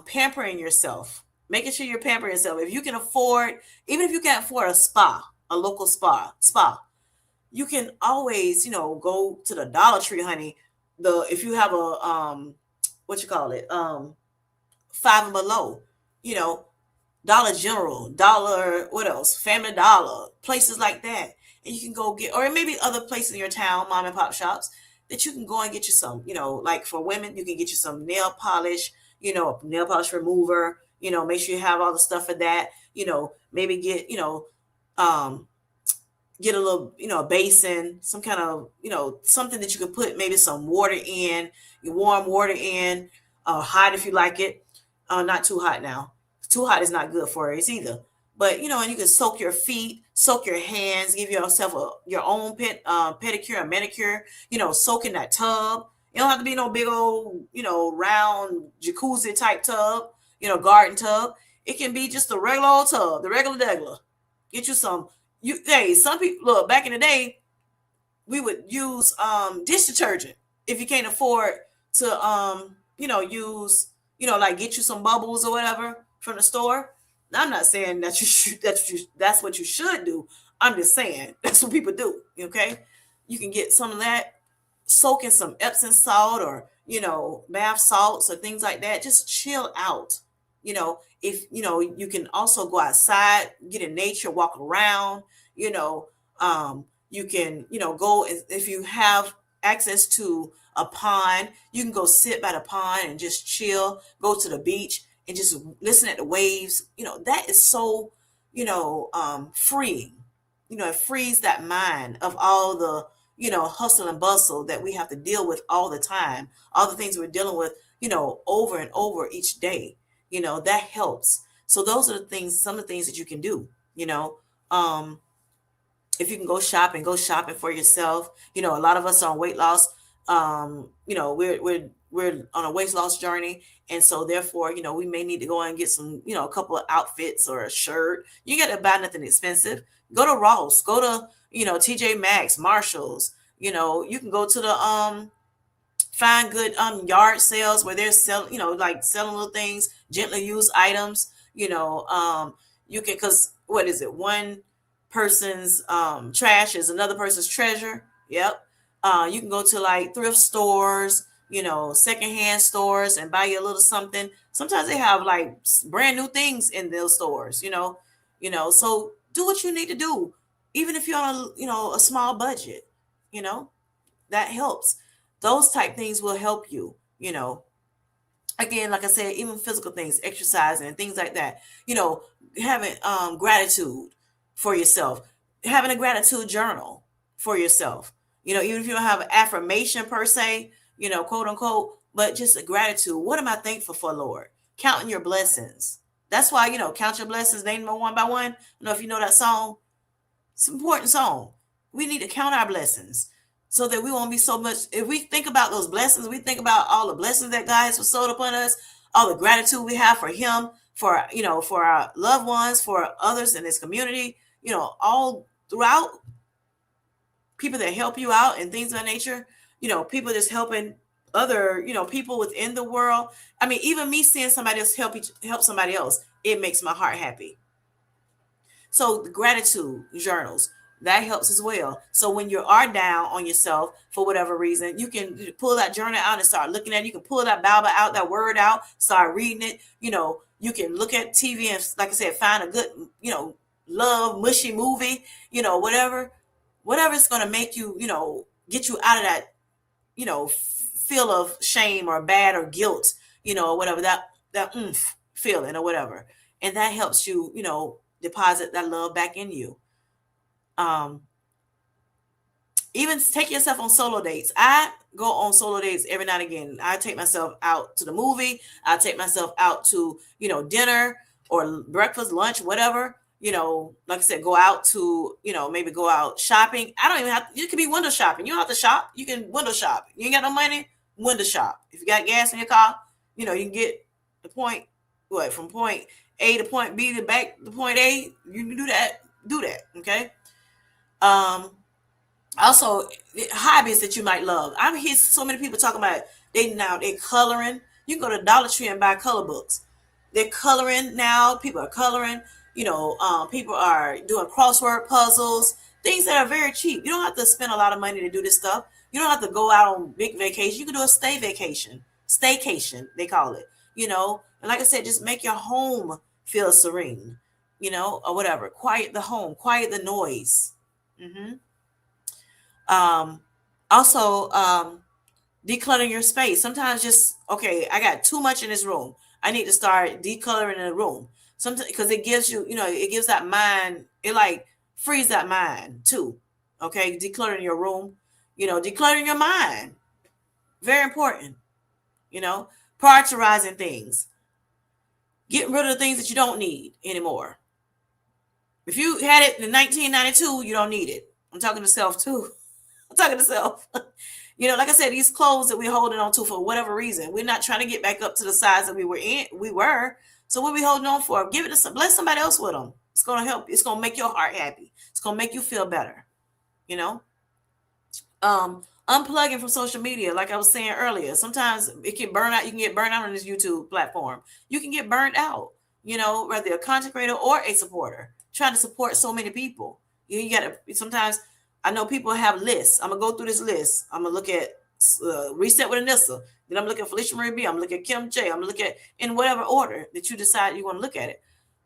pampering yourself, making sure you're pampering yourself. If you can afford, even if you can't afford a spa, a local spa, you can always, go to the Dollar Tree, honey. If you have a what you call it, Five and Below, you know, Dollar General, Dollar, what else? Family Dollar, places like that. And you can go get, or maybe other places in your town, mom and pop shops, that you can go and get you some, like for women, you can get you some nail polish, nail polish remover, make sure you have all the stuff for that, maybe get, um, get a little, a basin, some kind of, something that you can put maybe some water in, warm water in, hot if you like it, not too hot now. Too hot is not good for us either. But and you can soak your feet, soak your hands, give yourself your own pedicure and manicure. Soak in that tub. You don't have to be no big old, round jacuzzi type tub, garden tub. It can be just a regular old tub, the regular degular. Get you some. Some people look back in the day. We would use dish detergent if you can't afford to use like get you some bubbles or whatever from the store. Now, I'm not saying that you should that's what you should do. I'm just saying that's what people do. Okay, you can get some of that, soak in some Epsom salt or bath salts or things like that. Just chill out. If you can also go outside, get in nature, walk around. you know you can go, if you have access to a pond, you can go sit by the pond and just chill, go to the beach and just listen at the waves. That is so freeing. It frees that mind of all the hustle and bustle that we have to deal with all the time, all the things we're dealing with over and over each day. That helps. So those are the things, some of the things that you can do. Um if you can go shopping for yourself. A lot of us are on weight loss. We're on a weight loss journey, and so therefore, we may need to go and get some, a couple of outfits or a shirt. You got to buy nothing expensive. Go to Ross, go to TJ Maxx, Marshalls. You can go to the find good yard sales where they're selling, like selling little things, gently used items. You can, because what is it, one person's trash is another person's treasure. Yep. You can go to like thrift stores, secondhand stores, and buy you a little something. Sometimes they have like brand new things in those stores. So do what you need to do, even if you're on a small budget. you know that helps. Those type things will help you. Again, like I said, even physical things, exercising and things like that. Having gratitude for yourself, having a gratitude journal for yourself. Even if you don't have an affirmation per se, quote unquote, but just a gratitude. What am I thankful for, Lord? Counting your blessings. That's why, count your blessings, name them one by one. I don't know if you know that song. It's an important song. We need to count our blessings so that we won't be so much. If we think about those blessings, we think about all the blessings that God has bestowed upon us, all the gratitude we have for Him, for our loved ones, for others in this community, all throughout, people that help you out and things of that nature, people just helping other, people within the world. I mean, even me seeing somebody else help somebody else, it makes my heart happy. So the gratitude journals, that helps as well. So when you are down on yourself for whatever reason, you can pull that journal out and start looking at it. You can pull that Bible out, that word out, start reading it. You can look at TV and, like I said, find a good, love, mushy movie, whatever is going to make you, get you out of that, feel of shame or bad or guilt, or whatever, that feeling or whatever. And that helps you, deposit that love back in you. Um, Even take yourself on solo dates. I go on solo dates every now and again. I take myself out to the movie. I take myself out to, dinner or breakfast, lunch, whatever. Like I said, go out to, maybe go out shopping. I don't even have to, it could be window shopping. You don't have to shop. You can window shop. You ain't got no money, window shop. If you got gas in your car, you can get the point, from point A to point B to back to point A. You can do that. Do that. Okay. Also, hobbies that you might love. I've heard so many people talking about they coloring. You can go to Dollar Tree and buy color books. They're coloring now. People are coloring. People are doing crossword puzzles, things that are very cheap. You don't have to spend a lot of money to do this stuff. You don't have to go out on big vacation. You can do a staycation, they call it. And like I said, just make your home feel serene, or whatever. Quiet the home, quiet the noise. hmm Um, also, decluttering your space. Sometimes just, okay, I got too much in this room. I need to start decluttering the room. Sometimes because it gives you, it gives that mind, it like frees that mind too. Okay, decluttering your room, decluttering your mind. Very important, you know, prioritizing things, getting rid of the things that you don't need anymore. If you had it in 1992, you don't need it. I'm talking to self too. I'm talking to self. Like I said, these clothes that we're holding on to for whatever reason, we're not trying to get back up to the size that we were in. We were. So what are we holding on for? Give it to bless somebody else with them. It's gonna help. It's gonna make your heart happy. It's gonna make you feel better. You know. Unplugging from social media, like I was saying earlier. Sometimes it can burn out. You can get burned out on this YouTube platform. You can get burned out. Whether a content creator or a supporter, trying to support so many people. You got to sometimes. I know people have lists. I'm gonna go through this list. I'm gonna look at Reset with Anissa. Then I'm looking at Felicia Marie B. I'm gonna look at Kim J. I'm gonna look at in whatever order that you decide you want to look at it.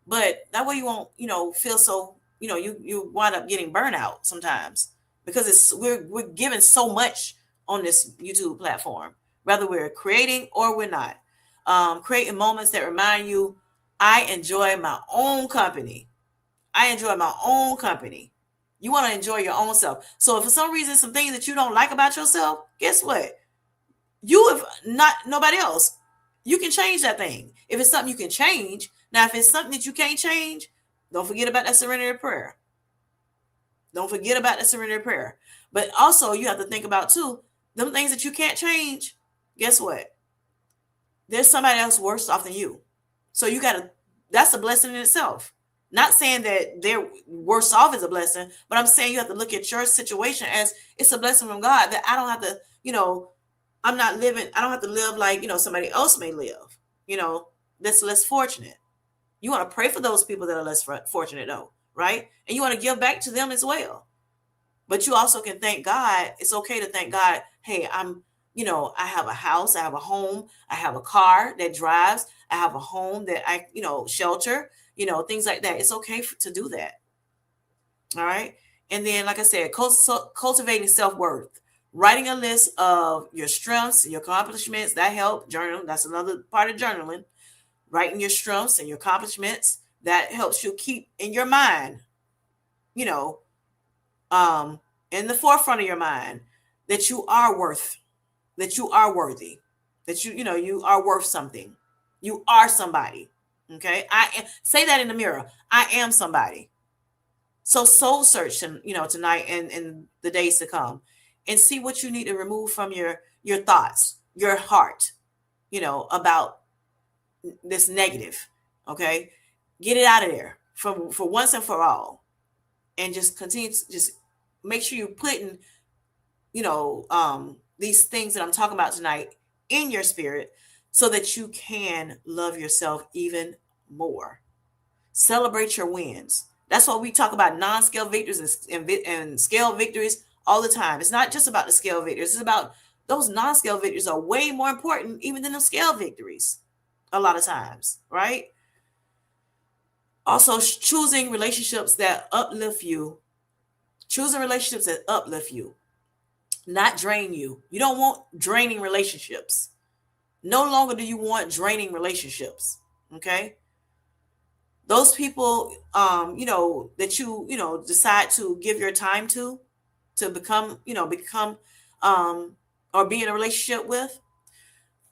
But that way you won't, feel so, you wind up getting burnout sometimes because we're given so much on this YouTube platform, whether we're creating or we're not. Creating moments that remind you, I enjoy my own company. I enjoy my own company. You want to enjoy your own self. So if for some reason some things that you don't like about yourself, guess what? You have not nobody else. You can change that thing. If it's something you can change. Now, if it's something that you can't change, don't forget about that serenity prayer. Don't forget about the serenity prayer. But also you have to think about too, them things that you can't change, guess what? There's somebody else worse off than you. So you gotta that's a blessing in itself. Not saying that they're worse off is a blessing, but I'm saying you have to look at your situation as it's a blessing from God that I don't have to, I don't have to live like, somebody else may live, that's less fortunate. You want to pray for those people that are less fortunate though, right? And you want to give back to them as well. But you also can thank God. It's okay to thank God. Hey, I have a house, I have a home, I have a car that drives, I have a home that I, shelter, things like that. It's okay to do that. All right. And then, like I said, cultivating self worth, writing a list of your strengths and your accomplishments that help. Journal. That's another part of journaling. Writing your strengths and your accomplishments that helps you keep in your mind, you know, um, in the forefront of your mind that you are that you are worthy, that you are worth something. You are somebody. Okay. Say that in the mirror. I am somebody. So soul search, tonight and the days to come, and see what you need to remove from your thoughts, your heart, about this negative. Okay, get it out of there for once and for all, and just continue to just make sure you're putting, these things that I'm talking about tonight in your spirit, so that you can love yourself even more. Celebrate your wins. That's why we talk about non-scale victories and scale victories all the time. It's not just about the scale victories. It's about those non-scale victories are way more important even than the scale victories a lot of times, right? Also, choosing relationships that uplift you. Choosing relationships that uplift you, not drain you. You don't want draining relationships. No longer do you want draining relationships. Okay? Those people that you decide to give your time to become or be in a relationship with,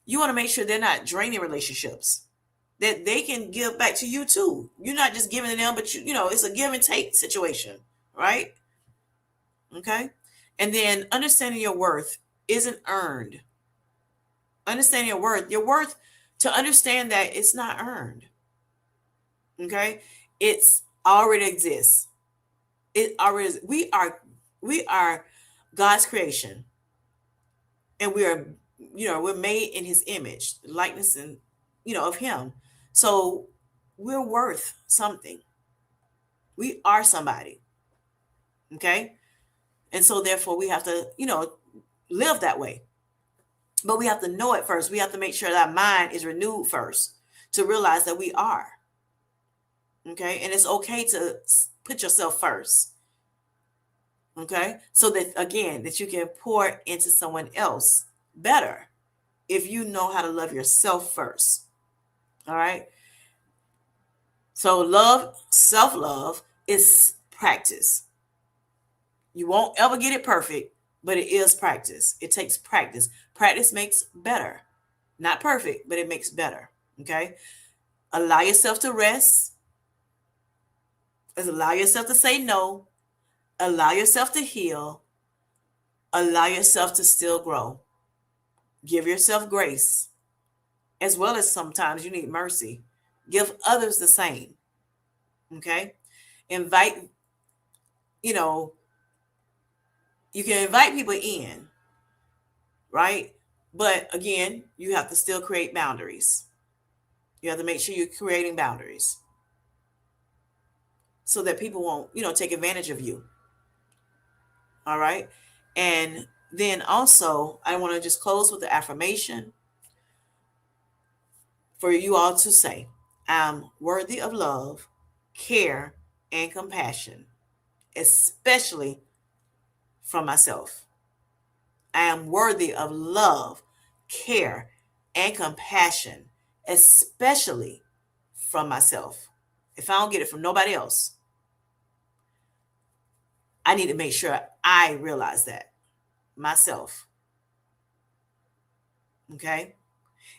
you want to make sure they're not draining relationships, that they can give back to you too. You're not just giving to them, but it's a give and take situation, right? Okay. And then understanding your worth isn't earned. Understanding your worth, to understand that it's not earned. Okay. It's already exists. It already we are God's creation, and we are we're made in his image, likeness, and of him. So we're worth something. We are somebody. Okay. And so therefore we have to, live that way. But we have to know it first. We have to make sure that our mind is renewed first to realize that we are. Okay. And it's okay to put yourself first. Okay. So that again, that you can pour into someone else better if you know how to love yourself first. All right. So self love is practice. You won't ever get it perfect, but it is practice. It takes practice. Practice makes better. Not perfect, but it makes better. Okay. Allow yourself to rest. Allow yourself to say no. Allow yourself to heal. Allow yourself to still grow. Give yourself grace, as well as sometimes you need mercy. Give others the same. Okay. Invite, you know, you can invite people in, right? But again, you have to still create boundaries. You have to make sure you're creating boundaries so that people won't, take advantage of you. All right. And then also, I want to just close with the affirmation for you all to say, I'm worthy of love, care, and compassion, especially from myself. I am worthy of love, care, and compassion, especially from myself. If I don't get it from nobody else, I need to make sure I realize that myself. Okay.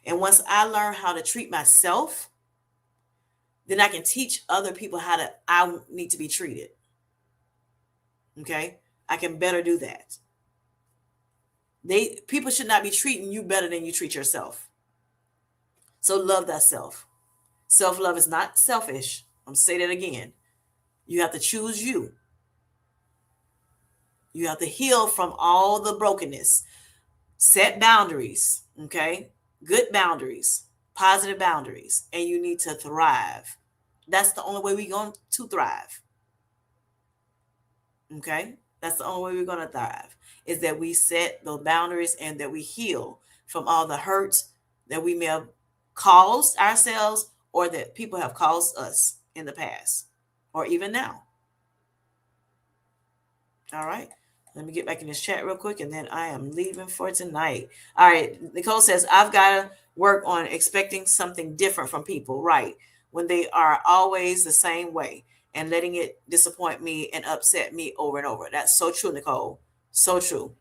And once I learn how to treat myself, then I can teach other people I need to be treated. Okay. I can better do that. People should not be treating you better than you treat yourself. So love thyself. Self-love is not selfish. I'm saying that again. You have to choose you. You have to heal from all the brokenness. Set boundaries, okay? Good boundaries, positive boundaries, and you need to thrive. That's the only way we're going to thrive. Okay? That's the only way we're going to thrive is that we set those boundaries and that we heal from all the hurt that we may have caused ourselves or that people have caused us in the past or even now. All right. Let me get back in this chat real quick and then I am leaving for tonight. All right. Nicole says, I've got to work on expecting something different from people, right? When they are always the same way and letting it disappoint me and upset me over and over. That's so true, Nicole. So true.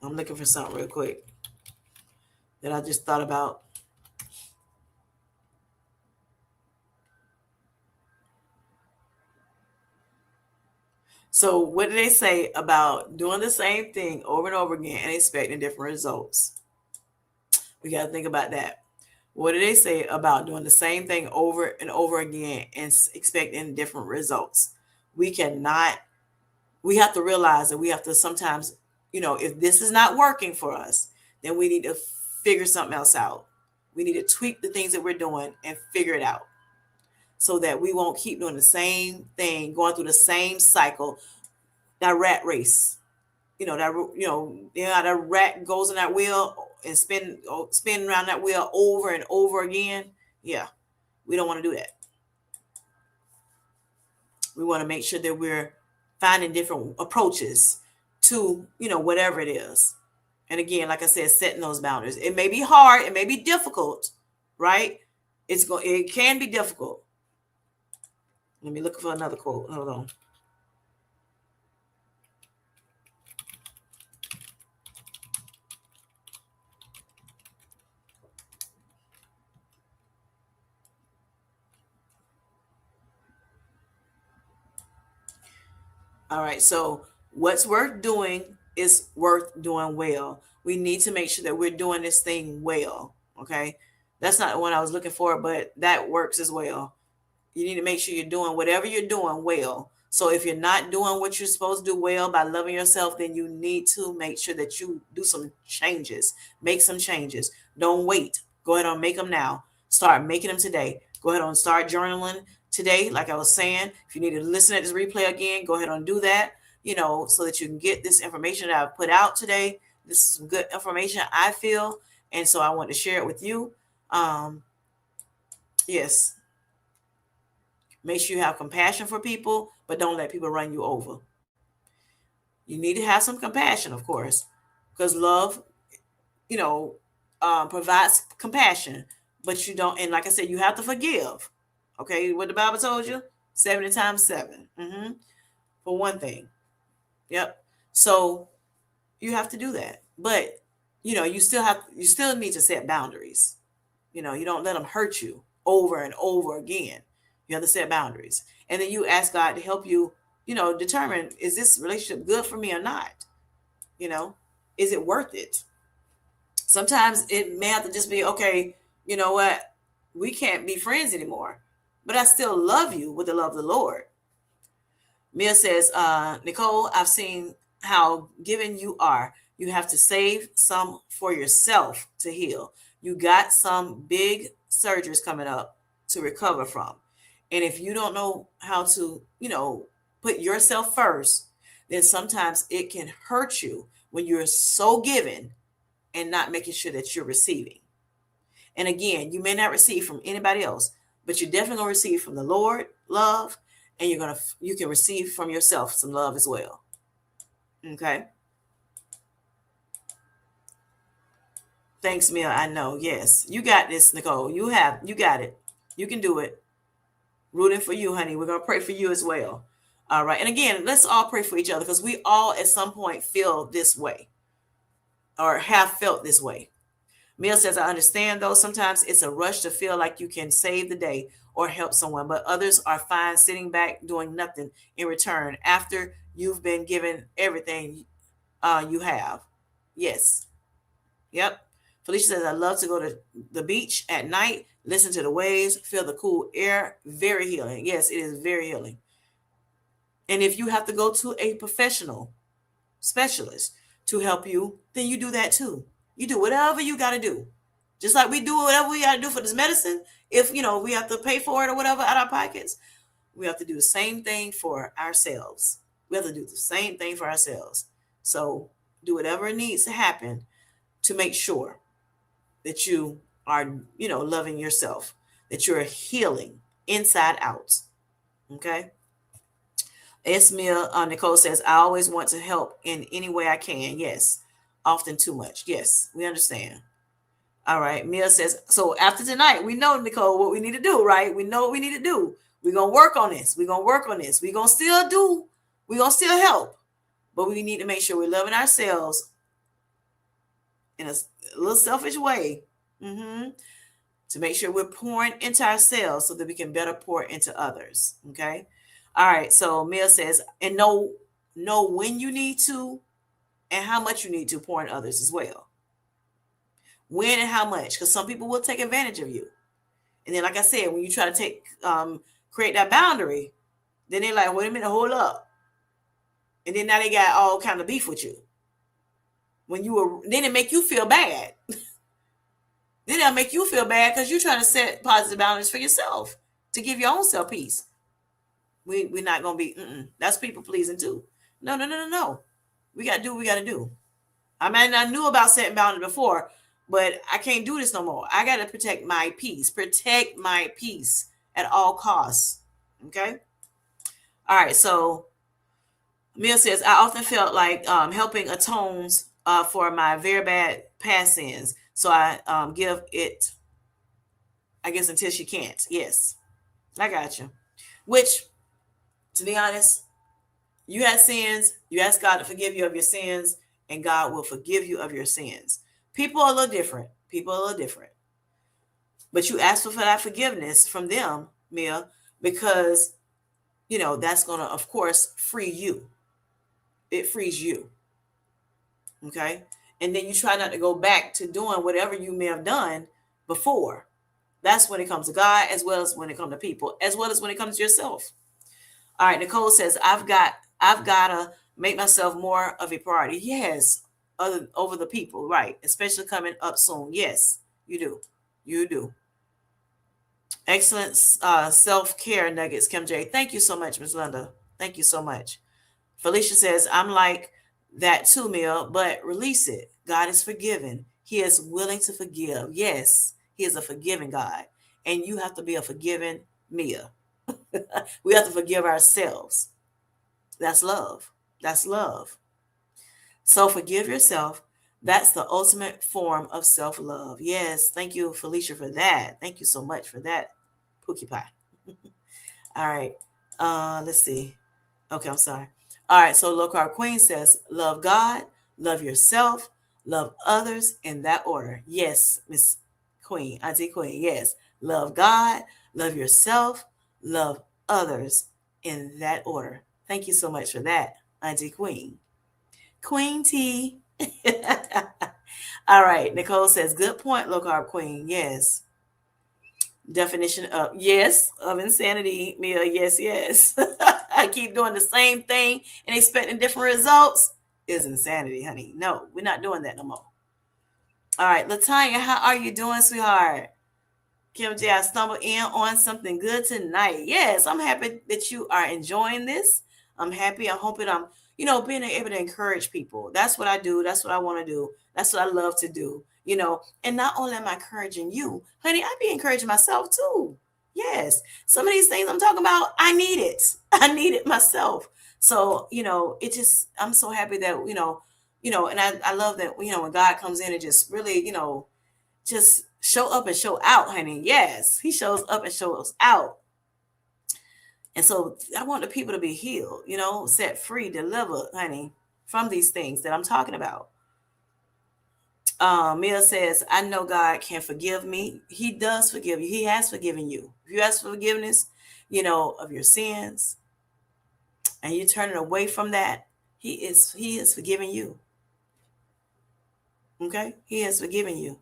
I'm looking for something real quick that I just thought about. So, what do they say about doing the same thing over and over again and expecting different results? We got to think about that. What do they say about doing the same thing over and over again and expecting different results? We cannot, we have to realize that we have to sometimes, if this is not working for us, then we need to figure something else out. We need to tweak the things that we're doing and figure it out so that we won't keep doing the same thing, going through the same cycle, that rat race. That rat goes in that wheel and spin around that wheel over and over again. Yeah, we don't want to do that. We want to make sure that we're finding different approaches to whatever it is. And again, like I said, setting those boundaries. It may be hard, it may be difficult, right? It can be difficult. Let me look for another quote. Hold on. All right. So what's worth doing is worth doing well. We need to make sure that we're doing this thing well. Okay. That's not the one I was looking for, but that works as well. You need to make sure you're doing whatever you're doing well. So if you're not doing what you're supposed to do well by loving yourself, then you need to make sure that you do some changes. Make some changes. Don't wait. Go ahead and make them now. Start making them today. Go ahead and start journaling today. Like I was saying, if you need to listen to this replay again, go ahead and do that, so that you can get this information that I've put out today. This is some good information, I feel. And so I want to share it with you. Yes, make sure you have compassion for people, but don't let people run you over. You need to have some compassion, of course, because love, you know, provides compassion, but you don't. And like I said, you have to forgive. Okay, what the Bible told you, 70 times 7. For one thing. Yep. So you have to do that, but you still need to set boundaries. You don't let them hurt you over and over again. You have to set boundaries. And then you ask God to help you, determine, is this relationship good for me or not? You know, is it worth it? Sometimes it may have to just be, okay, you know what? We can't be friends anymore, but I still love you with the love of the Lord. Mia says, Nicole, I've seen how giving you are. You have to save some for yourself to heal. You got some big surgeries coming up to recover from. And if you don't know how to, put yourself first, then sometimes it can hurt you when you're so giving and not making sure that you're receiving. And again, you may not receive from anybody else, but you're definitely going to receive from the Lord love, and you can receive from yourself some love as well. Okay. Thanks, Mia. I know. Yes, you got this, Nicole. You got it. You can do it. Rooting for you, honey. We're gonna pray for you as well. All right. And again, let's all pray for each other, because we all at some point feel this way or have felt this way. Mia says, I understand, though sometimes it's a rush to feel like you can save the day or help someone, but others are fine sitting back doing nothing in return after you've been given everything you have. Yes. Yep. Felicia says, I love to go to the beach at night, listen to the waves, feel the cool air. Very healing. Yes, it is very healing. And if you have to go to a professional specialist to help you, then you do that too. You do whatever you got to do. Just like we do whatever we got to do for this medicine. If, we have to pay for it or whatever out of our pockets, we have to do the same thing for ourselves. We have to do the same thing for ourselves. So do whatever needs to happen to make sure that you are, loving yourself, that you're healing inside out. Okay. Esmia Nicole says, I always want to help in any way I can. Yes. Often too much. Yes. We understand. All right. Mia says, so after tonight, we know, Nicole, what we need to do, right? We know what we need to do. We're going to work on this. We're going to work on this. We're going to still help. But we need to make sure we're loving ourselves in a little selfish way, to make sure we're pouring into ourselves so that we can better pour into others. Okay. All right. So Mia says, and know when you need to and how much you need to pour in others as well. When and how much, because some people will take advantage of you. And then, like I said, when you try to create that boundary, then they're like, wait a minute, hold up. And then now they got all kind of beef with you. Then it make you feel bad. Then it'll make you feel bad because you're trying to set positive boundaries for yourself to give your own self peace. We're not going to be, that's people pleasing too. No. We got to do what we got to do. I mean, I knew about setting boundaries before, but I can't do this no more. I got to protect my peace at all costs. Okay. All right. So Mia says, I often felt like helping atones for my very bad past sins. So I give it, I guess, until she can't. Yes, I got you. Which, to be honest, you had sins. You ask God to forgive you of your sins, and God will forgive you of your sins. People are a little different. But you ask for that forgiveness from them, Mia, because, that's going to, of course, free you. It frees you. Okay. And then you try not to go back to doing whatever you may have done before. That's when it comes to God, as well as when it comes to people, as well as when it comes to yourself. All right, Nicole says, I've gotta make myself more of a priority. Yes, other over the people, right? Especially coming up soon. Yes, you do. You do. Excellent self-care nuggets, Kim J. Thank you so much, Miss Linda. Thank you so much. Felicia says, I'm like that too, Mia, but release it. God is forgiving. He is willing to forgive. Yes, He is a forgiving God. And you have to be a forgiving Mia. We have to forgive ourselves. That's love. That's love. So forgive yourself. That's the ultimate form of self love. Yes. Thank you, Felicia, for that. Thank you so much for that, Pookie Pie. All right. Let's see. Okay, I'm sorry. All right, so Low Carb Queen says, love God, love yourself, love others in that order. Yes, Miss Queen, Auntie Queen, yes. Love God, love yourself, love others in that order. Thank you so much for that, Auntie Queen. Queen T. All right, Nicole says, good point, Low Carb Queen. Yes. Definition of yes of insanity, Mia. Yes, yes. I keep doing the same thing and expecting different results is insanity, honey. No, we're not doing that no more. All right, Latanya, how are you doing, sweetheart? Kim J, I stumbled in on something good tonight. Yes, I'm happy that you are enjoying this. I'm happy. I'm hoping I'm, being able to encourage people. That's what I do. That's what I want to do. That's what I love to do. And not only am I encouraging you, honey, I be encouraging myself too. Yes, some of these things I'm talking about, I need it. I need it myself. So, it just, I'm so happy that, and I love that, when God comes in and just really, just show up and show out, honey. Yes, he shows up and shows out. And so I want the people to be healed, set free, delivered, honey, from these things that I'm talking about. Mia says, I know God can forgive me. He does forgive you. He has forgiven you. If you ask for forgiveness, of your sins, and you're turning away from that, he is forgiving you. Okay? He has forgiven you.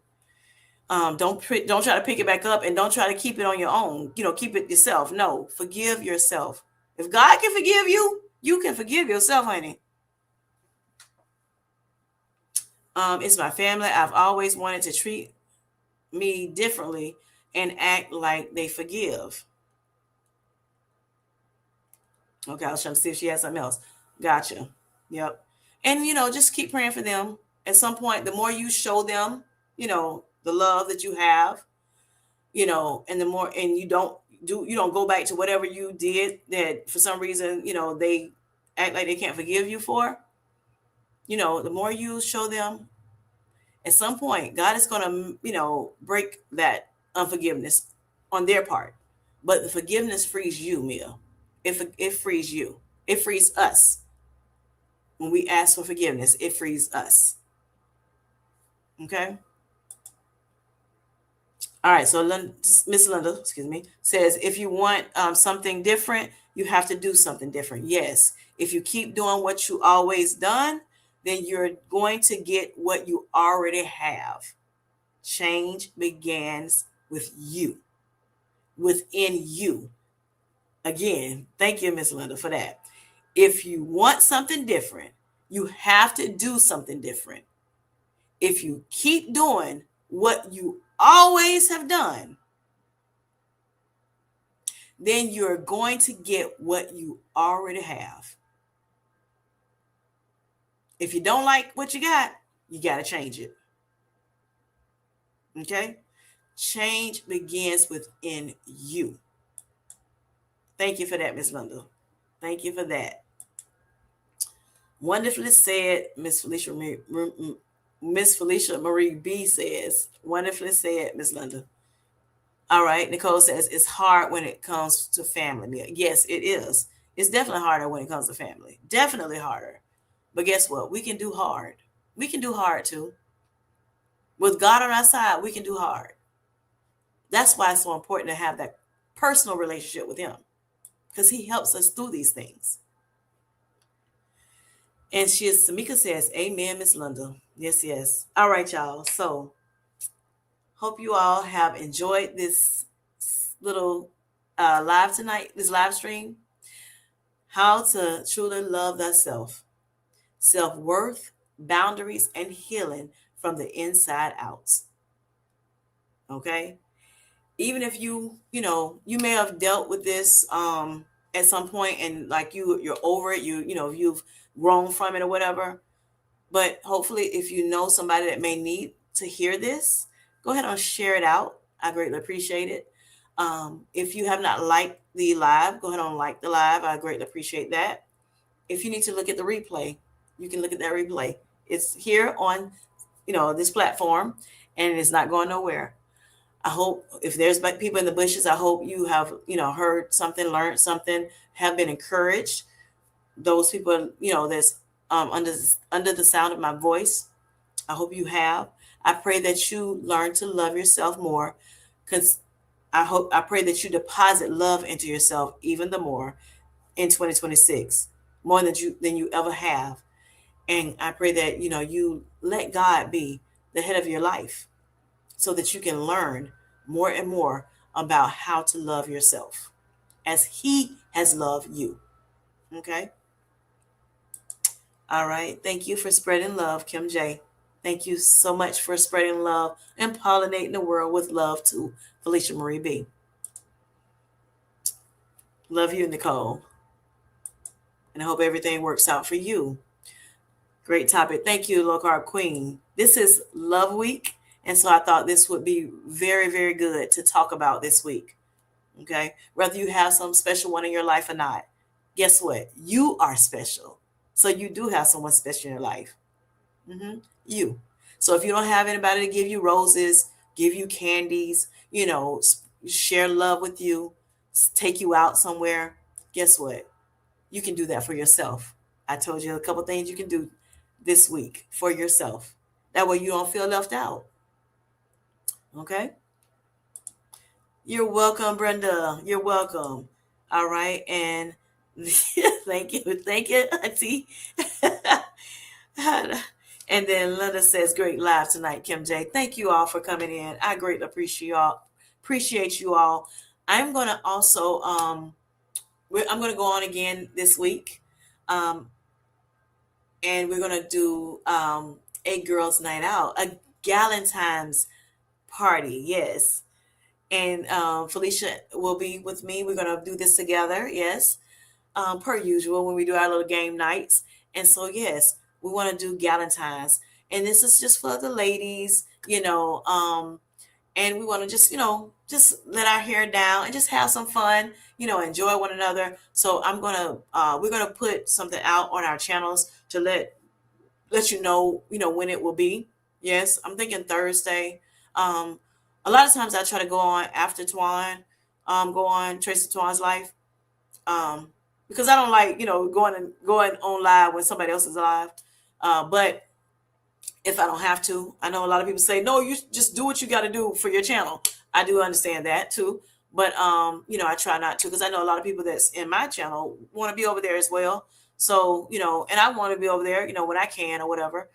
Don't try to pick it back up, and don't try to keep it on your own. Keep it yourself. No, forgive yourself. If God can forgive you, you can forgive yourself, honey. It's my family. I've always wanted to treat me differently and act like they forgive. Okay, I was trying to see if she had something else. Gotcha. Yep. And just keep praying for them. At some point, the more you show them, the love that you have, and the more, and you don't go back to whatever you did that for some reason, they act like they can't forgive you for, the more you show them, at some point, God is going to, break that unforgiveness on their part. But the forgiveness frees you, Mia. It frees you. It frees us. When we ask for forgiveness, it frees us. Okay? All right, so Miss Linda, excuse me, says if you want something different, you have to do something different. Yes, if you keep doing what you always done, then you're going to get what you already have. Change begins with you, within you. Again, thank you, Miss Linda, for that. If you want something different, you have to do something different. If you keep doing what you always have done, then you're going to get what you already have. If you don't like what you got to change it. Okay? Change begins within you. Thank you for that, Miss Linda. Thank you for that. Wonderfully said, Miss Felicia Marie B says. Wonderfully said, Miss Linda. All right. Nicole says it's hard when it comes to family. Yes, it is. It's definitely harder when it comes to family. Definitely harder. But guess what? We can do hard. We can do hard too. With God on our side, we can do hard. That's why it's so important to have that personal relationship with Him, because He helps us through these things. And Samika says, Amen, Miss Linda. Yes, yes. All right, y'all. So Hope you all have enjoyed this little live tonight, this live stream. How to truly love thyself, self worth, boundaries, and healing from the inside out. Okay. Even if you may have dealt with this at some point, and like you're over it, you've grown from it or whatever. But hopefully, if you know somebody that may need to hear this, go ahead and share it out. I greatly appreciate it. If you have not liked the live, go ahead and like the live. I greatly appreciate that. If you need to look at the replay, you can look at that replay. It's here on this platform, and it's not going nowhere. I hope if there's people in the bushes, I hope you have heard something, learned something, have been encouraged. Those people that's under the sound of my voice, I hope you have. I pray that you learn to love yourself more, because I pray that you deposit love into yourself even the more in 2026, more than you ever have. And I pray that you let God be the head of your life, so that you can learn more and more about how to love yourself as He has loved you. Okay. All right. Thank you for spreading love, Kim J. Thank you so much for spreading love and pollinating the world with love to Felicia Marie B. Love you, Nicole. And I hope everything works out for you. Great topic. Thank you, Low Carb Queen. This is Love Week. And so I thought this would be very, very good to talk about this week. Okay. Whether you have some special one in your life or not, guess what? You are special. So you do have someone special in your life. You. So if you don't have anybody to give you roses, give you candies, share love with you, take you out somewhere, guess what? You can do that for yourself. I told you a couple things you can do this week for yourself. That way you don't feel left out. Okay? You're welcome, Brenda. You're welcome. All right. And thank you. Thank you, Auntie. And then Linda says, great live tonight, Kim J. Thank you all for coming in. I greatly appreciate you all. I'm going to also, I'm going to go on again this week. And we're going to do a girls' night out, a Galentine's party. Yes. And Felicia will be with me. We're going to do this together. Yes. Per usual when we do our little game nights. And so, yes, we want to do Galentine's. And this is just for the ladies, and we want to just let our hair down and just have some fun, enjoy one another. So we're going to put something out on our channels to let you know, when it will be. Yes, I'm thinking Thursday. A lot of times I try to go on after Twan, go on Tracy Twan's life. Because I don't like, going on live when somebody else is live. But if I don't have to, I know a lot of people say, no, you just do what you got to do for your channel. I do understand that too. But, I try not to, because I know a lot of people that's in my channel want to be over there as well. So, and I want to be over there, when I can or whatever,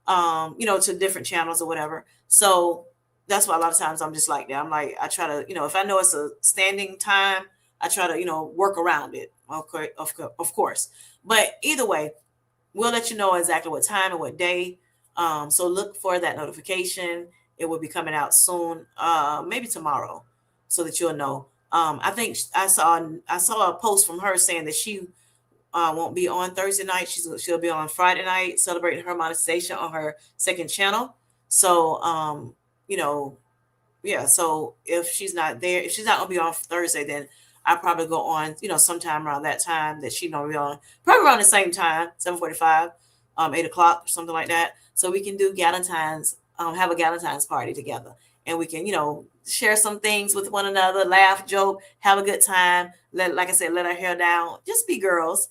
to different channels or whatever. So that's why a lot of times I'm just like that. I'm like, I try to, if I know it's a standing time, I try to, work around it. Okay, of course. But either way, we'll let you know exactly what time and what day. So look for that notification. It will be coming out soon, maybe tomorrow, so that you'll know. I think I saw a post from her saying that she won't be on Thursday night. She'll be on Friday night celebrating her monetization on her second channel. So yeah. So if she's not there, if she's not gonna be on Thursday, then I probably go on, sometime around that time that she normally on, probably around the same time, 7:45, 8 o'clock, or something like that. So we can do Galentine's, have a Galentine's party together, and we can, share some things with one another, laugh, joke, have a good time. Like I said, let our hair down, just be girls.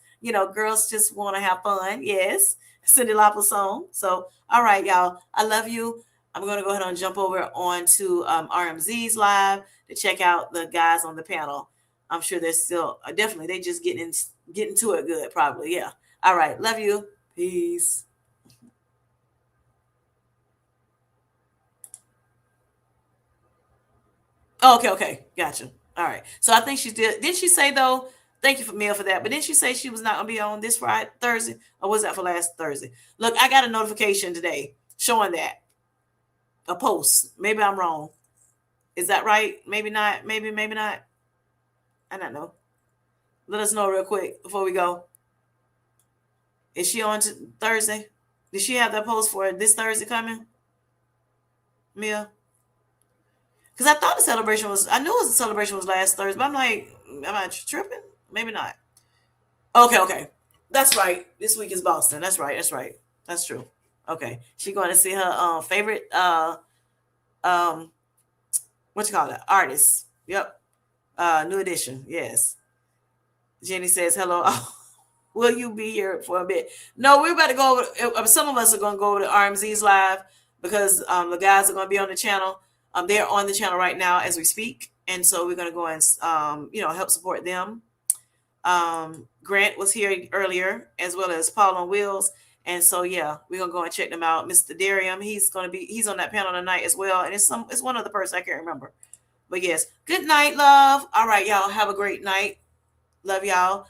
Girls just want to have fun. Yes, Cindy Lauper song. So, all right, y'all, I love you. I'm going to go ahead and jump over onto RMZ's live to check out the guys on the panel. I'm sure they're still definitely, they just getting to it good, probably. Yeah. All right. Love you. Peace. Oh, okay, okay, gotcha. All right. So I think she did. Didn't she say though? Thank you for Mel for that. But didn't she say she was not gonna be on this Friday, Thursday, or was that for last Thursday? Look, I got a notification today showing that a post. Maybe I'm wrong. Is that right? Maybe not. Maybe not. I don't know. Let us know real quick before we go. Is she on to Thursday? Did she have that post for this Thursday coming, Mia? Because I thought the celebration was. I knew the celebration was last Thursday, but I'm like, am I tripping? Maybe not. Okay, okay. That's right. This week is Boston. That's right. That's right. That's true. Okay. She going to see her favorite um what you call it? Artist. Yep. New edition. Yes. Jenny says hello. Will you be here for a bit? No, we're about to go over. Some of us are going to go over to RMZ's live because the guys are going to be on the channel. They're on the channel right now as we speak, and so we're going to go and help support them. Grant was here earlier, as well as Paul on Wheels. And so yeah, we're gonna go and check them out. Mr. Darium, he's on that panel tonight as well. And it's one other person I can't remember. But yes, good night, love. All right, y'all have a great night. Love y'all.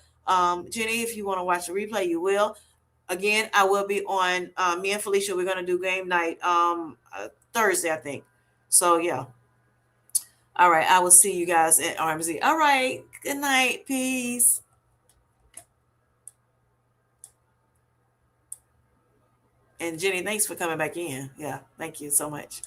Jenny, if you want to watch the replay, you will. Again, I will be on me and Felicia, we're gonna do game night Thursday, I think. So yeah. All right, I will see you guys at RMZ. All right, good night, peace. And Jenny, thanks for coming back in. Yeah, thank you so much.